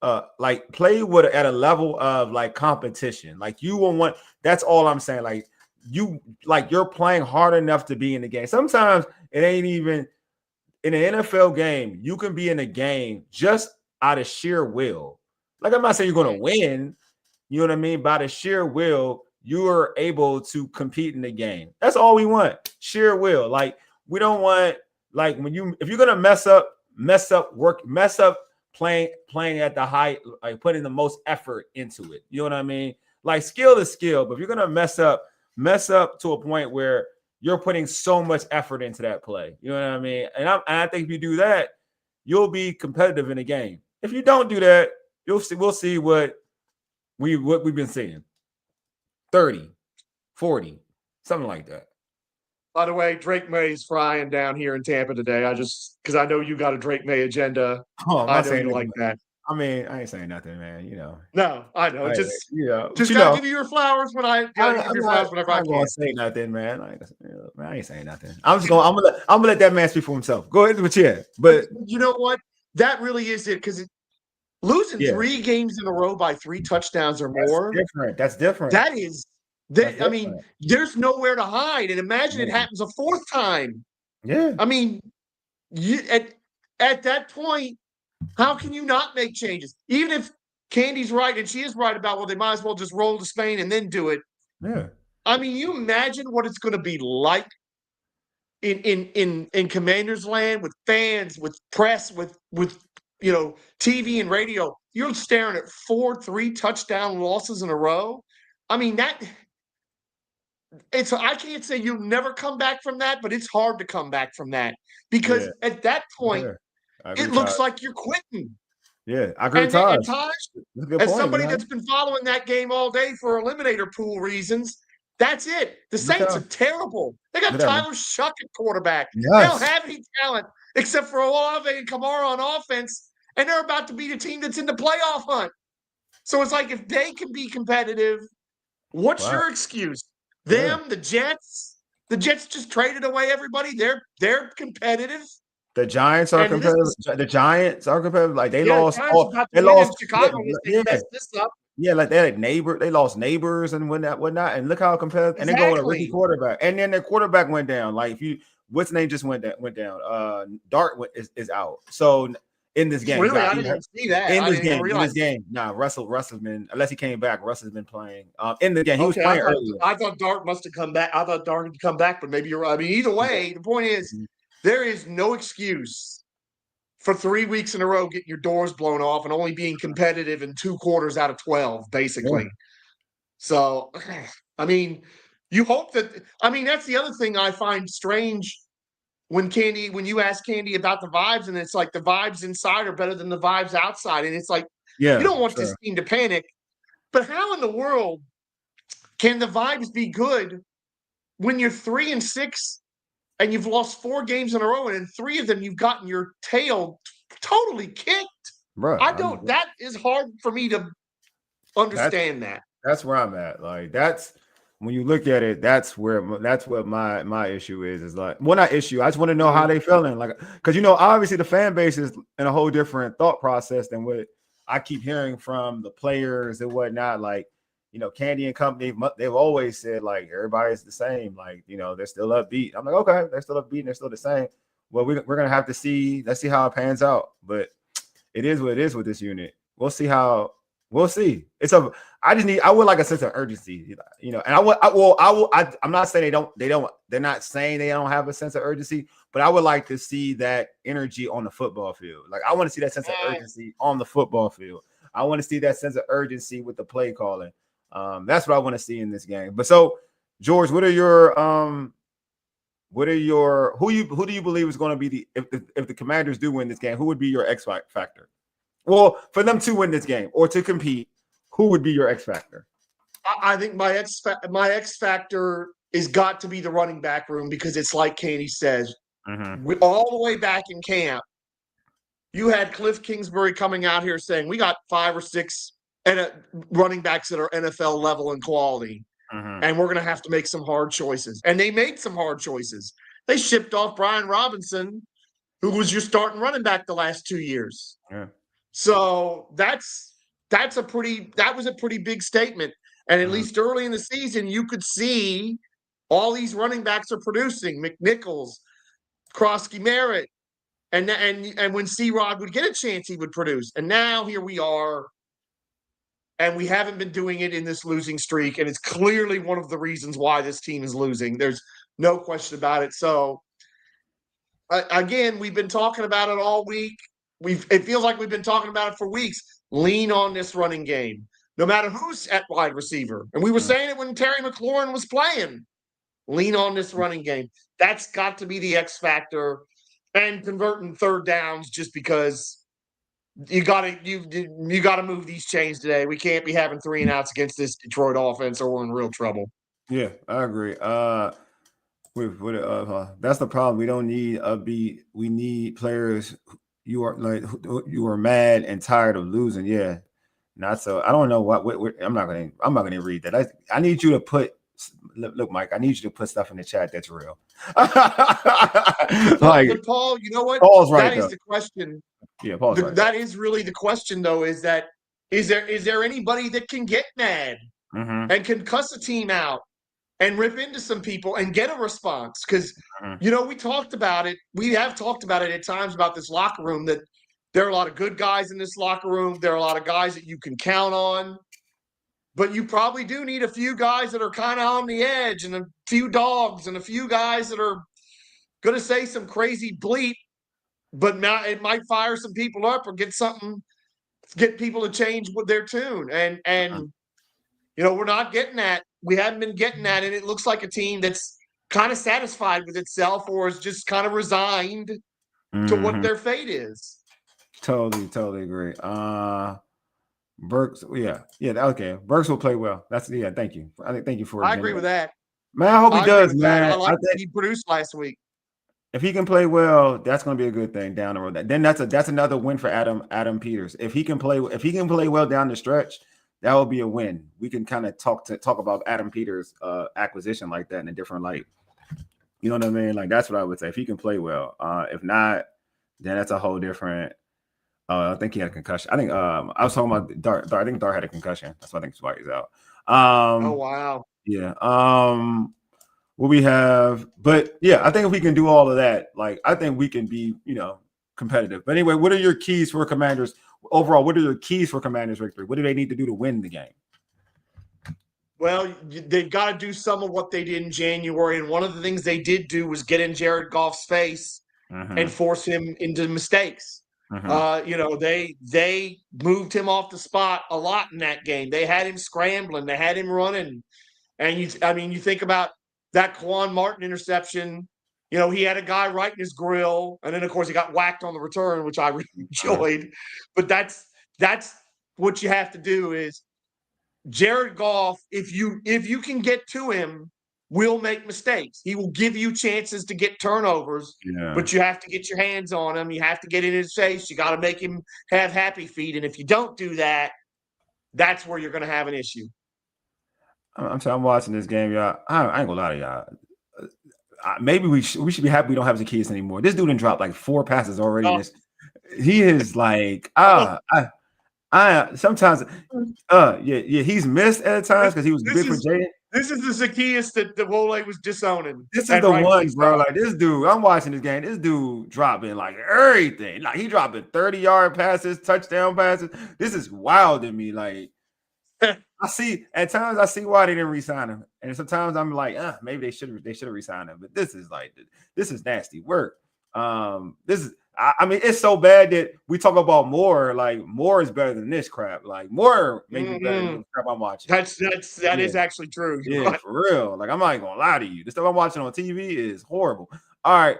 level of like competition. Like, you will want. That's all I'm saying. Like, you're playing hard enough to be in the game. Sometimes it ain't even in an NFL game. You can be in a game just out of sheer will. Like, I'm not saying you're going to win. You know what I mean? By the sheer will, you are able to compete in the game. That's all we want. Sheer will. Like, we don't want, like, if you're going to mess up playing at the height, like putting the most effort into it. You know what I mean? Like, skill is skill, but if you're going to mess up to a point where you're putting so much effort into that play. You know what I mean? And I think if you do that, you'll be competitive in the game. If you don't do that, we'll see what we've been seeing. 30, 40, something like that. By the way, Drake May's frying down here in Tampa today. Because I know you got a Drake May agenda. Oh, I know you like that. I mean, I ain't saying nothing, man. No, I know. Gotta give you your flowers when I give your flowers whenever I can. I'm gonna say nothing, man. I ain't saying nothing. I'm gonna let that man speak for himself. Go ahead with you. But you know what? That really is it, because losing 3 games in a row by 3 touchdowns or more. That's different. That is. I mean, there's nowhere to hide. And imagine it happens a 4th time. Yeah. I mean, at that point, how can you not make changes? Even if Candy's right, and she is right about, well, they might as well just roll to Spain and then do it. Yeah. I mean, you imagine what it's going to be like in Commanders land, with fans, with press, with TV and radio. You're staring at 4 3-touchdown losses in a row. I mean, I can't say you'll never come back from that, but it's hard to come back from that, because at that point, it looks like you're quitting. Yeah, I agree with Taj. As somebody that's been following that game all day for eliminator pool reasons, that's it. The Saints are terrible. They got Tyler Shuck at quarterback. Yes. They don't have any talent except for Olave and Kamara on offense, and they're about to beat a team that's in the playoff hunt. So it's like, if they can be competitive, what's your excuse? Them, the Jets, The Jets just traded away everybody. They're competitive. The Giants are And this competitive. is- The Giants are competitive. Like they Yeah, lost. Giants about to They win in lost. Chicago. They messed this up. Yeah, like they had neighbor. They lost neighbors and whatnot. And look how competitive. And they go with a rookie Exactly. quarterback. And then their quarterback went down. Like if you, what's name just went down. Dart is out. So in this game, Really, I didn't even see that. in I this didn't even game, realize. nah, Russell's been, unless he came back, Russell's been playing. In the game, he was Okay, playing earlier. I thought Dart must have come back. I thought Dart had come back, but maybe you're right. I mean, either way, the point is there is no excuse for 3 weeks in a row getting your doors blown off and only being competitive in 2 quarters out of 12, basically. Yeah. So, I mean, you hope that. I mean, that's the other thing I find strange when you ask Candi about the vibes, and it's like the vibes inside are better than the vibes outside, and it's like you don't want this team to panic. But how in the world can the vibes be good when you're 3-6 and you've lost 4 games in a row, and in 3 of them you've gotten your tail totally kicked? Bro, That is hard for me to understand that. That's where I'm at. Like that's when you look at it, that's what my issue is like, well, not issue. I just want to know how they feeling. Like, because obviously the fan base is in a whole different thought process than what I keep hearing from the players and whatnot. Like, Candi and company, they've always said like everybody's the same. Like, they're still upbeat. I'm like, okay, they're still upbeat and they're still the same. Well, we're gonna have to see. Let's see how it pans out. But it is what it is with this unit. We'll see. I would like a sense of urgency, and I'm not saying they're not saying they don't have a sense of urgency, but I would like to see that energy on the football field. Like I want to see that sense of urgency on the football field. I want to see that sense of urgency with the play calling. That's what I want to see in this game. But so, George, who do you believe is going to be if the Commanders do win this game? Who would be your X factor? Well, for them to win this game or to compete, who would be your X factor? I think my X factor is got to be the running back room, because it's like Candi says, all the way back in camp, you had Cliff Kingsbury coming out here saying we got 5 or 6 running backs that are NFL level in quality, and we're going to have to make some hard choices. And they made some hard choices. They shipped off Brian Robinson, who was your starting running back the last 2 years. Yeah. So that was a pretty big statement. And at least early in the season, you could see all these running backs are producing. McNichols, Krosky Merritt, and when C-Rod would get a chance, he would produce. And now here we are, and we haven't been doing it in this losing streak. And it's clearly one of the reasons why this team is losing. There's no question about it. So again, we've been talking about it all week. It feels like we've been talking about it for weeks. Lean on this running game, no matter who's at wide receiver. And we were saying it when Terry McLaurin was playing. Lean on this running game. That's got to be the X factor, and converting third downs, just because you got to move these chains today. We can't be having 3 and outs against this Detroit offense, or we're in real trouble. Yeah, I agree. That's the problem. We don't need upbeat. We need players. You are mad and tired of losing. Yeah, not so. I don't know what. I'm not gonna read that. I need you to put. Look, Mike. I need you to put stuff in the chat that's real. But Paul, you know what? Paul's right. That is the question. Yeah, Paul's right. That is really the question, though. Is there anybody that can get mad and can cuss a team out and rip into some people and get a response? Because, we talked about it. We have talked about it at times about this locker room, that there are a lot of good guys in this locker room. There are a lot of guys that you can count on. But you probably do need a few guys that are kind of on the edge, and a few dogs, and a few guys that are going to say some crazy bleep, but now it might fire some people up or get people to change their tune. And we're not getting that. We haven't been getting that, and it looks like a team that's kind of satisfied with itself, or is just kind of resigned to what their fate is. Totally agree. Burks, yeah, okay. Burks will play well. Thank you. Thank you for. I agree with that. Man, I hope he does, man. I like what he produced last week. If he can play well, that's going to be a good thing down the road. Then that's another win for Adam Peters. If he can play well down the stretch, that will be a win. We can kind of talk about Adam Peters' acquisition like that in a different light. You know what I mean? Like that's what I would say. If he can play well, if not, then that's a whole different. I think he had a concussion. I think I was talking about Dart. I think Dart had a concussion. That's why I think that's why he's out. Oh wow. Yeah. What we have, but yeah, I think if we can do all of that, like I think we can be, competitive. But anyway, what are your keys for Commanders overall? What are your keys for Commanders victory? What do they need to do to win the game? Well, they've got to do some of what they did in January, and one of the things they did do was get in Jared Goff's face and force him into mistakes. They moved him off the spot a lot in that game. They had him scrambling, they had him running, and you think about that Quan Martin interception. He had a guy right in his grill, and then of course he got whacked on the return, which I really enjoyed. But that's what you have to do is. Jared Goff, if you can get to him, will make mistakes. He will give you chances to get turnovers, but you have to get your hands on him. You have to get in his face. You got to make him have happy feet. And if you don't do that, that's where you're going to have an issue. I'm watching this game, y'all. I ain't gonna lie to y'all. Maybe we should be happy we don't have Zacchaeus anymore. This dude done dropped like 4 passes already. Oh. He is like sometimes he's missed at times because he was good for Jaden. This is the Zacchaeus that the Wole was disowning. This is the one, bro. Like this dude, I'm watching this game. This dude dropping like everything. Like he dropping 30-yard passes, touchdown passes. This is wild to me. Like I see why they didn't re-sign him, and sometimes I'm like, maybe they should have re-signed him. But this is nasty work. It's so bad that we talk about Moore. Like Moore is better than this crap. Like Moore maybe better than the crap I'm watching. That is actually true. Yeah, right. For real. Like I'm not gonna lie to you. The stuff I'm watching on TV is horrible. All right.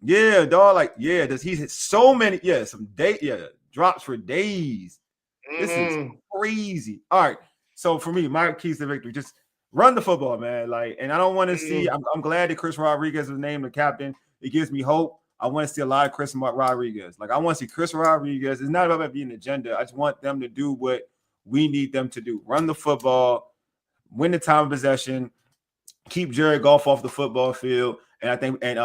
Yeah, dog. Like, does he hit so many? Yeah, drops for days. This is crazy. All right. So for me, my keys to victory, just run the football, man. Like, and I don't want to see. I'm glad that Chris Rodriguez was named the captain. It gives me hope. I want to see a lot of Chris Rodriguez. Like, I want to see Chris Rodriguez. It's not about being an agenda. I just want them to do what we need them to do. Run the football, win the time of possession, keep Jared Goff off the football field, and I think and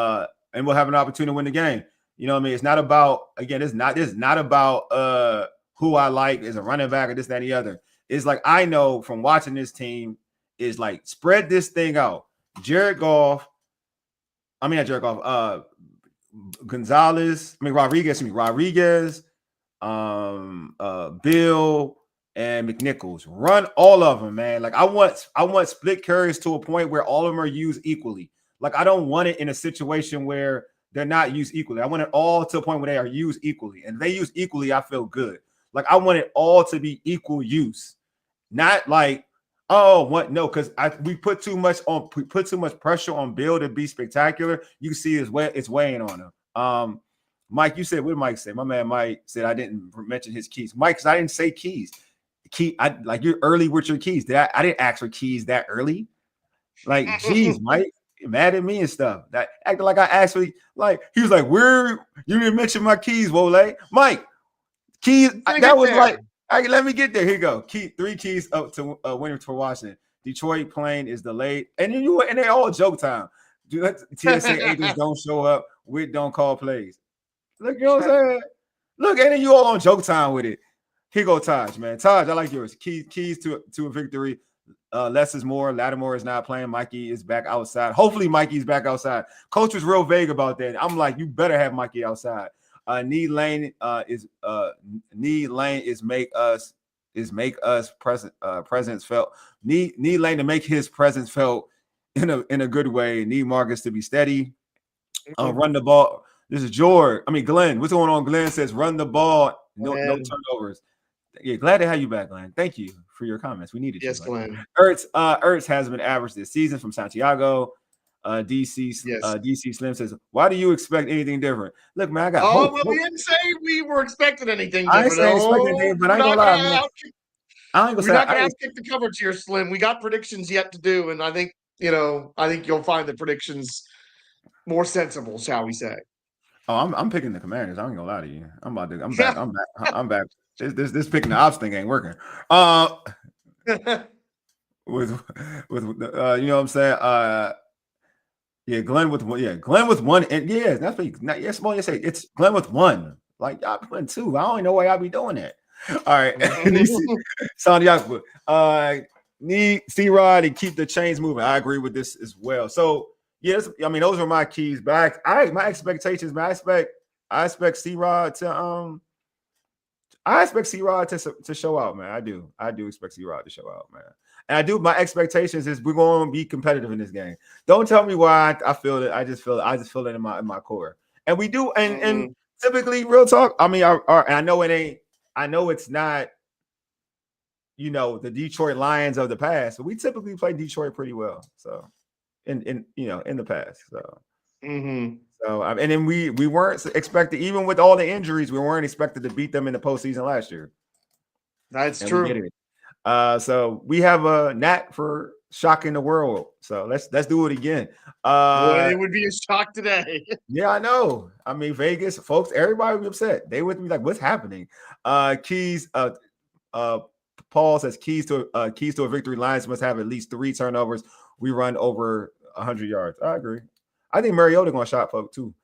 we'll have an opportunity to win the game. You know what I mean? It's not about, again, it's not about who I like as a running back or this, that, and the other. It's like I know from watching this team is like spread this thing out. Rodriguez, Bill and McNichols. Run all of them, man. Like I want split carries to a point where all of them are used equally. Like I don't want it in a situation where they're not used equally. I want it all to a point where they are used equally. And if they use equally, I feel good. Like I want it all to be equal use. Not like, because we put too much pressure on Bill to be spectacular. You can see it's weighing on him. Mike, you said, what did Mike say? My man Mike said I didn't mention his keys. Mike, because I didn't say keys. You're early with your keys. I didn't ask for keys that early. Like, geez, Mike, you're mad at me and stuff. That acting like I actually like. He was like, "Where you didn't mention my keys, Wole." Mike, keys. That was there. Like, let me get there. Here you go. 3 keys up to winning for Washington. Detroit plane is delayed, and they all joke time. TSA agents don't show up. We don't call plays. Look, you know what I'm saying? Look, and then you all on joke time with it. Here go Taj, man. Taj, I like yours. Keys to a victory. Less is more. Lattimore is not playing. Mikey is back outside. Hopefully, Mikey's back outside. Coach was real vague about that. I'm like, you better have Mikey outside. Knee lane is make us presence felt. Knee lane to make his presence felt in a good way. Need Marcus to be steady. Run the ball. This is Glen. What's going on? Glen says run the ball. No turnovers. Yeah, glad to have you back, Glen. Thank you for your comments. We needed yes, you. Glen. Ertz has been average this season from Santiago. DC Slim says, why do you expect anything different? Look, man, I got hope. Well, we didn't say we were expecting anything different. I ain't saying expecting anything, but I ain't gonna lie, man. We're not gonna kick the coverage here, Slim. We got predictions yet to do, and I think you'll find the predictions more sensible, shall we say. Oh, I'm picking the Commanders. I ain't gonna lie to you. I'm back. This picking the ops thing ain't working. With you know what I'm saying? Yeah, Glen with one. Yeah, Glen with one. And yeah, that's what. Not yes, more. You say it's Glen with one. Like y'all playing two. I don't even know why y'all be doing that. All right, Sound y'all. Need C-Rod and keep the chains moving. I agree with this as well. So yes, I mean those are my keys. But my expectations. Man, I expect C-Rod to I expect C-Rod to show out, man. I do expect C-Rod to show out, man. And I do. My expectations is we're going to be competitive in this game. Don't tell me why I feel it. I just feel it in my core. And we do. And typically, real talk. I mean, I know it ain't. I know it's not. The Detroit Lions of the past, but we typically play Detroit pretty well. So, in the past. So. Mm-hmm. So and then we weren't expected, even with all the injuries, we weren't expected to beat them in the postseason last year. That's true. So we have a knack for shocking the world. So let's do it again. It would be a shock today. Yeah, I know. I mean, Vegas folks, everybody would be upset. They would be like, "What's happening?" Keys. Paul says keys to a victory. Lions must have at least 3 turnovers. We run over 100 yards. I agree. I think Mariota going to shot folk too.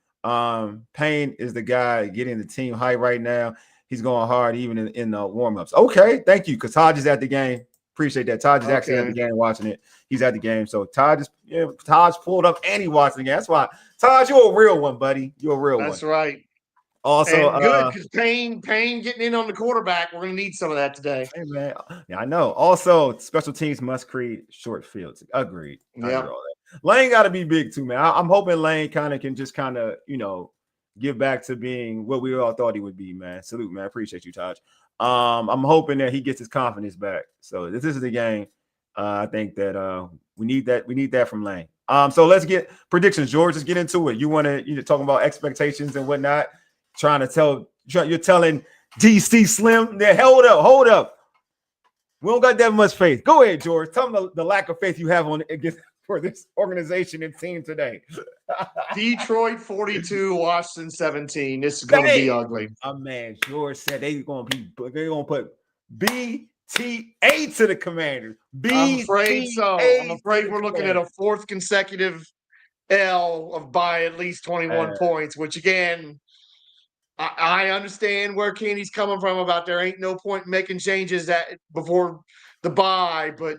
Payne is the guy getting the team high right now. He's going hard even in the warmups. Okay, thank you. Because Todd is at the game. Appreciate that. Todd is actually at the game watching it. He's at the game. So Todd's pulled up and he watching the game. That's why Todd, you're a real one, buddy. You're a real one. That's right. Also, and good because Payne getting in on the quarterback. We're going to need some of that today. Hey man, yeah, I know. Also, special teams must create short fields. Agreed. Yeah. Lane got to be big too, man. I'm hoping Lane can give back to being what we all thought he would be, man. Salute, man. Appreciate you, Taj. I'm hoping that he gets his confidence back. So this is the game. I think that we need that. We need that from Lane. So let's get predictions, George. Let's get into it. You want to talking about expectations and whatnot. You're telling DC Slim. There, hold up. We don't got that much faith. Go ahead, George. Tell them the lack of faith you have for this organization and team today. Detroit 42, Washington 17. This is going to be ugly. My man George said they're going to put BTA to the Commanders. I'm afraid so. I'm afraid we're looking at a 4th consecutive L by at least 21 points, which again, I understand where Candy's coming from about there ain't no point in making changes before the bye, but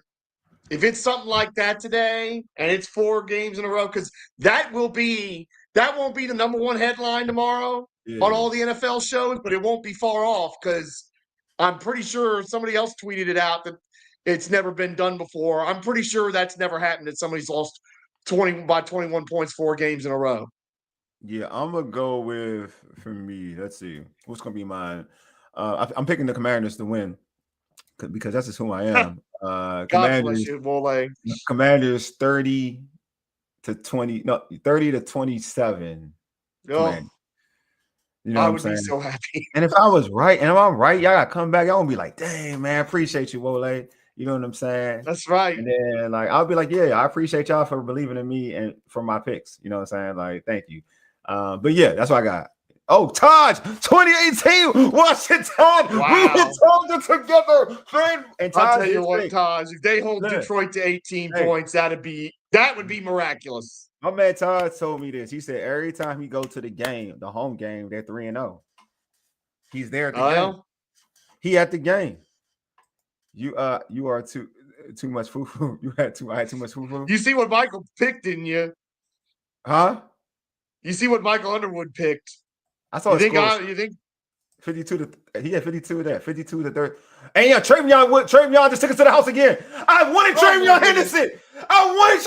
if it's something like that today and it's 4 games in a row, because that won't be the number 1 headline tomorrow on all the NFL shows, but it won't be far off because I'm pretty sure somebody else tweeted it out that it's never been done before. I'm pretty sure that's never happened that somebody's lost 20 by 21 points 4 games in a row. Yeah, I'm gonna go with, for me, let's see what's gonna be mine. I'm picking the Commanders to win because that's just who I am. God bless you, Wole. Commanders 30 to 27. Oh, you know I what I'm would saying? be so happy. And if I was right, and if I'm right, y'all gotta come back. Y'all gonna be like, dang, man, appreciate you, Wole. You know what I'm saying? That's right. And then I'll be like, yeah, I appreciate y'all for believing in me and for my picks. You know what I'm saying? Like, thank you. But yeah, that's what I got. Oh, Taj, 2018, Washington. Wow. We were talking together, friend. And I'll tell you what, Taj, if they hold Detroit to 18 points, that would be miraculous. My man Taj told me this. He said every time he go to the home game, they're 3-0. He's there at the game. He at the game. You are too much foo-foo. I had too much foo-foo. You see what Michael picked, didn't you? Huh? You see what Michael Underwood picked? I saw. You think 52 to he had 52 there, 52 to 30. And yeah, Travion just took us to the house again. I wanted Travion Henderson. I wanted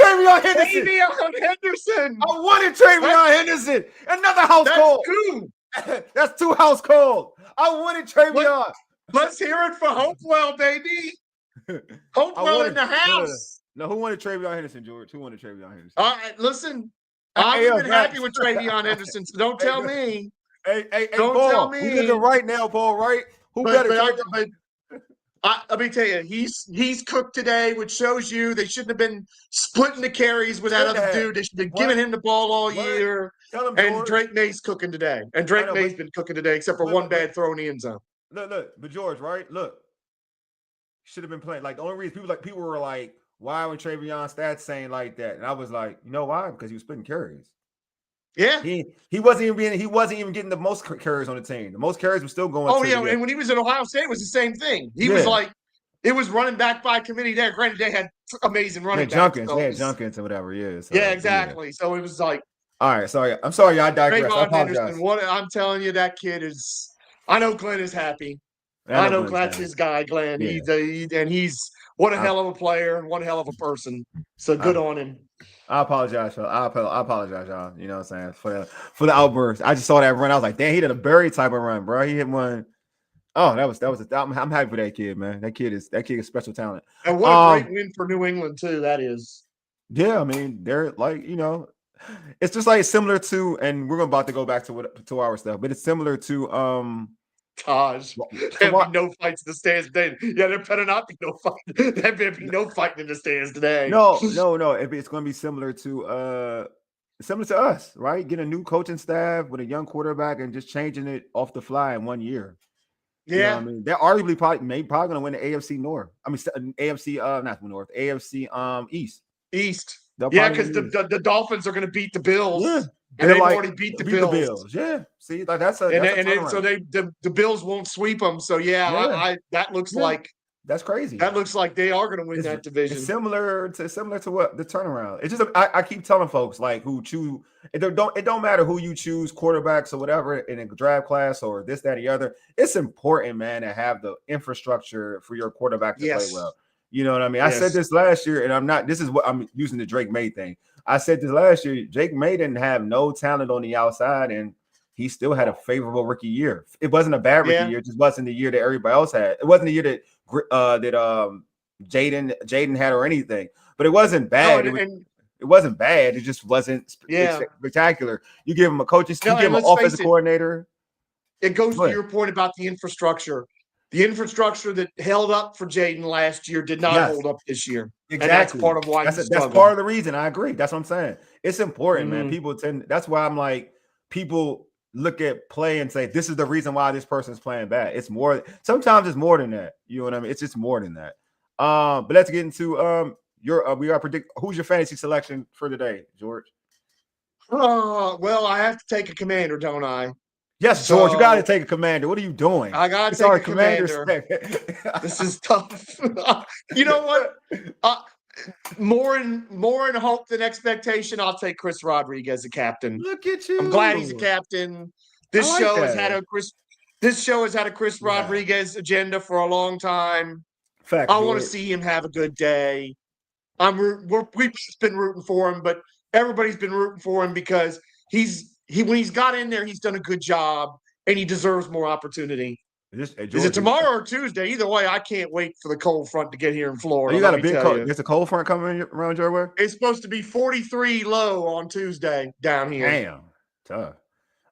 Travion Henderson. Another house call. That's 2 house calls. I wanted Travion. Let's hear it for Hopewell, baby. Hopewell in the house. No, who wanted Travion Henderson, George? Who wanted Travion Henderson? All right, listen. I've been happy with Travion Henderson, so don't tell me. Hey, don't Paul, tell me. Who did it right now, Paul, right? Let me tell you, he's cooked today, which shows you they shouldn't have been splitting the carries with that other dude. They should have been giving him the ball all year. And Drake May's cooking today. And Drake May's been cooking today, except for one bad throw in the end zone. Look, but George, right? Look, should have been playing. Like the only reason people were like, why when Trayvon's stats saying like that? And I was like, you know why? Because he was splitting carries. Yeah. He wasn't even getting the most carries on the team. The most carries were still going. Oh, yeah. And when he was at Ohio State, it was the same thing. He was like, it was running back by committee there. Granted, they had amazing running backs. They had Junkins and whatever. Yeah. So, yeah, exactly. Yeah. So it was like, all right. Sorry. I'm sorry. I digress. Trayvon Henderson, I'm telling you, that kid is. I know Glen is happy. I know that's his guy, Glen. Yeah. He's what a hell of a player and one hell of a person. So good on him. I apologize, Phil. I apologize, y'all. You know what I'm saying? For the outburst. I just saw that run. I was like, damn, he did a Barry type of run, bro. He hit one. Oh, that was I'm happy for that kid, man. That kid is special talent. And what a great win for New England, too, that is. Yeah, I mean, they're like, you know, it's just like similar to, and we're about to go back to our stuff, but it's similar to Taj. There'll be no fights in the stands today. Yeah, there better not be no fight. There better be no fighting in the stands today. No. It's going to be similar to us, right? Get a new coaching staff with a young quarterback and just changing it off the fly in 1 year. Yeah, you know what I mean, they're arguably probably going to win the AFC North. I mean, AFC not the North, AFC East. Yeah, because the Dolphins are going to beat the Bills. Yeah. And they've already beat the Bills. Yeah. See, like so the Bills won't sweep them. So that looks like that's crazy. That looks like they are going to win that division. It's similar to what the turnaround. It's just I keep telling folks like who choose it don't matter who you choose, quarterbacks or whatever in a draft class or this, that, or the other. It's important, man, to have the infrastructure for your quarterback to play well. You know what I mean? Yes. I said this last year, and this is what I'm using the Drake May thing. I said this last year. Drake May didn't have no talent on the outside, and he still had a favorable rookie year. It wasn't a bad rookie year; it just wasn't the year that everybody else had. It wasn't the year that Jaden had or anything. But it wasn't bad. It wasn't bad. It just wasn't spectacular. You give him a coaching, you give him an offensive coordinator. It goes to your point about the infrastructure. The infrastructure that held up for Jaden last year did not hold up this year. Exactly. And that's part of why that's part of the reason. I agree. That's what I'm saying. It's important, man. That's why I'm like, people look at play and say, this is the reason why this person's playing bad. It's more, sometimes it's more than that. You know what I mean? It's just more than that. But let's get into who's your fantasy selection for today, George? Well, I have to take a commander, don't I? Yes, George, you got to take a commander. What are you doing? I got to take a commander. This is tough. You know what? More in hope than expectation. I'll take Chris Rodriguez as a captain. Look at you. I'm glad he's a captain. This show has had a Chris Rodriguez agenda for a long time. I want to see him have a good day. We've been rooting for him, but everybody's been rooting for him because when he's got in there, he's done a good job, and he deserves more opportunity. Is it tomorrow or Tuesday? Either way, I can't wait for the cold front to get here in Florida. You got a big cold. There's a cold front coming around your way? It's supposed to be 43 low on Tuesday down here. Damn. Tough.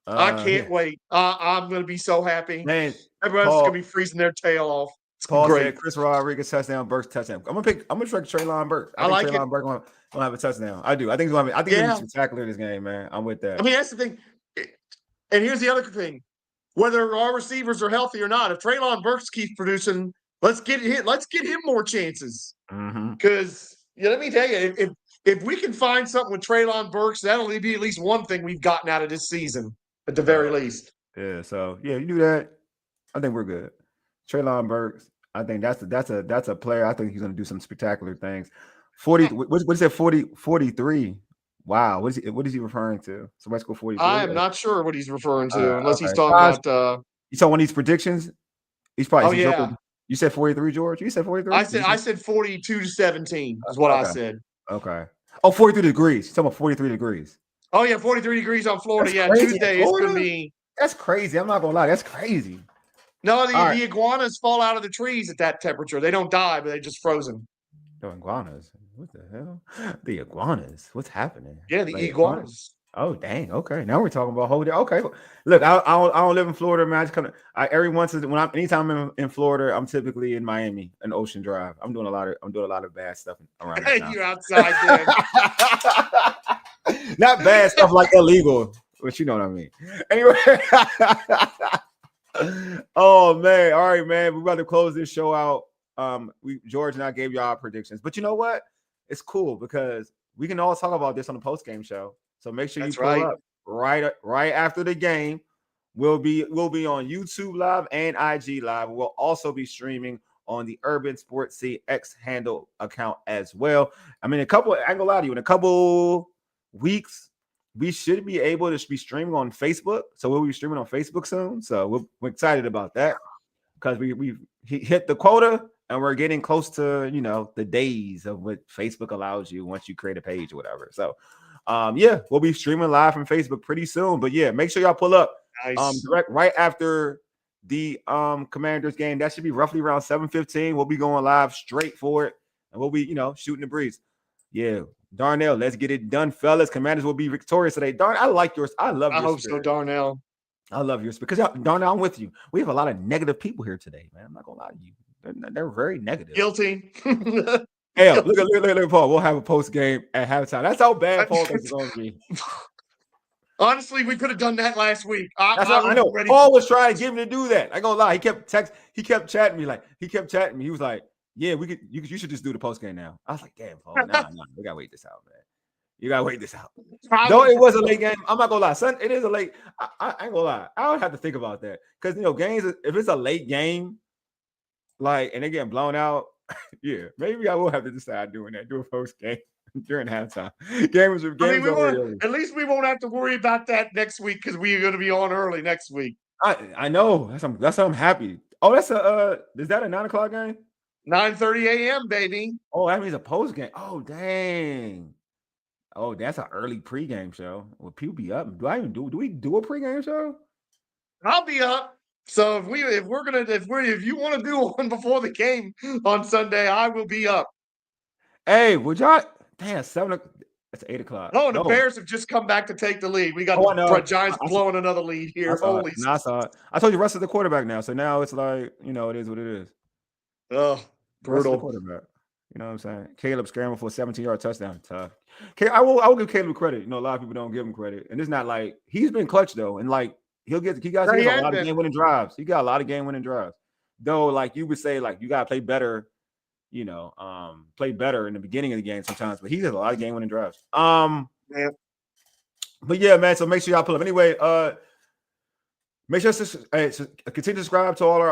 I can't wait. I'm going to be so happy. Man, everyone's going to be freezing their tail off. It's Paul great. Said Chris Rodriguez touchdown, Burks touchdown. I'm gonna try Treylon Burks. I think Treylon Burks gonna have a touchdown. I do. I think he's gonna be spectacular this game, man. I'm with that. I mean, that's the thing. And here's the other thing: whether our receivers are healthy or not, if Treylon Burks keeps producing, let's get him more chances. Because let me tell you, if we can find something with Treylon Burks, that'll be at least one thing we've gotten out of this season, at the very least. Yeah. So you do that. I think we're good. Treylon Burks. I think that's a player. I think he's going to do some spectacular things. 40. What is it? 43. Wow. What is he referring to? Somebody go 43. I am not sure what he's referring to, unless he's talking about. You saw one of these predictions. He's probably. You said 43, George. You said 43. I said 42-17 is what I said. Okay. Oh, 43 degrees. You're talking about 43 degrees. Oh yeah, 43 degrees on Florida. Tuesday is going to be. That's crazy. I'm not gonna lie. That's crazy. No, the iguanas fall out of the trees at that temperature. They don't die, but they're just frozen. The iguanas? What the hell? The iguanas? What's happening? Yeah, the iguanas. Oh, dang. Okay, now we're talking about whole day. Okay, look, I don't live in Florida, man. Anytime I'm in Florida, I'm typically in Miami and Ocean Drive. I'm doing a lot of bad stuff around. You outside there? Not bad stuff like illegal, but you know what I mean. Anyway. Oh man, all right, man. We're about to close this show out. George and I gave y'all our predictions, but you know what? it's cool because we can all talk about this on the post game show. So make sure That's you pull up right after the game. We'll be on YouTube Live and IG Live. We'll also be streaming on the Urban Sports C X handle account as well. I mean, I ain't gonna lie to you, in a couple weeks, we should be able to be streaming on Facebook. So we'll be streaming on Facebook soon. So we're excited about that because we hit the quota and we're getting close to, the days of what Facebook allows you once you create a page or whatever. So we'll be streaming live from Facebook pretty soon. But yeah, make sure y'all pull up. Nice. Right after the Commanders game. That should be roughly around 7:15. We'll be going live straight for it, and we'll be shooting the breeze. Yeah, Darnell, let's get it done, fellas. Commanders will be victorious today. I like yours. I love. I hope so, Darnell. I love yours because Darnell, I'm with you. We have a lot of negative people here today, man. I'm not gonna lie to you. They're very negative. Guilty. Hey, look at Paul. We'll have a post game at halftime. That's how bad Paul is going to be. Honestly, we could have done that last week. I know. Paul was trying to get me to do that. I ain't gonna lie. He kept chatting me. He was like, "Yeah, you should just do the post game now." I was like, "Damn, Paul, nah, we gotta wait this out, man. You gotta wait this out." Though it was a late game, I'm not gonna lie. Son, it is a late. I ain't gonna lie. I would have to think about that because games. If it's a late game, and they're getting blown out, yeah, maybe I will have to decide do a post game during halftime. At least we won't have to worry about that next week because we are going to be on early next week. I know. That's how I'm happy. Oh, is that a 9:00 game? 9:30 a.m. baby. Oh, that means a post game. Oh, dang. Oh, that's an early pregame show. Will people be up? Do we do a pregame show? I'll be up. So if you want to do one before the game on Sunday, I will be up. Hey, would y'all? Damn, 7 o'clock. It's 8 o'clock. Oh, the Bears have just come back to take the lead. We got the Giants blowing another lead here. Holy! I saw it. I told you Russ is the quarterback now, so now it's like it is what it is. Oh, brutal quarterback. You know what I'm saying? Caleb scrambled for a 17-yard touchdown. Tough. I will give Caleb credit. A lot of people don't give him credit, and it's not like he's been clutch though, and he got a lot of game-winning drives. He got a lot of game-winning drives. Though, you would say, you gotta play better. Play better in the beginning of the game sometimes, but he has a lot of game-winning drives. Yeah. But yeah, man. So make sure y'all pull up. Anyway, make sure to continue to subscribe to all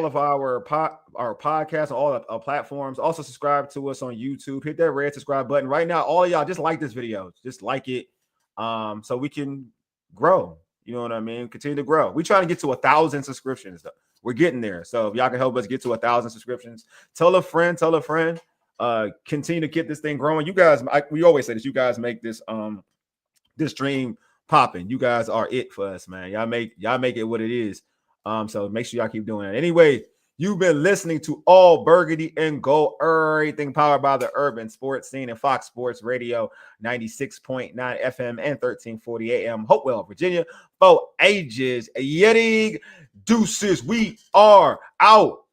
of our podcasts, all of our platforms. Also subscribe to us on YouTube. Hit that red subscribe button right now. All of y'all, just like this video. Just like it, so we can grow. You know what I mean? Continue to grow. We're trying to get to 1,000 subscriptions. We're getting there. So if y'all can help us get to 1,000 subscriptions, tell a friend. Continue to get this thing growing. You guys, we always say this. You guys make this this stream popping. You guys are it for us, man. Y'all make it what it is. So make sure y'all keep doing that. Anyway, you've been listening to All Burgundy and Gold, everything powered by the Urban Sports Scene and Fox Sports Radio, 96.9 FM and 1340 AM, Hopewell, Virginia. For ages, Yeti deuces, we are out.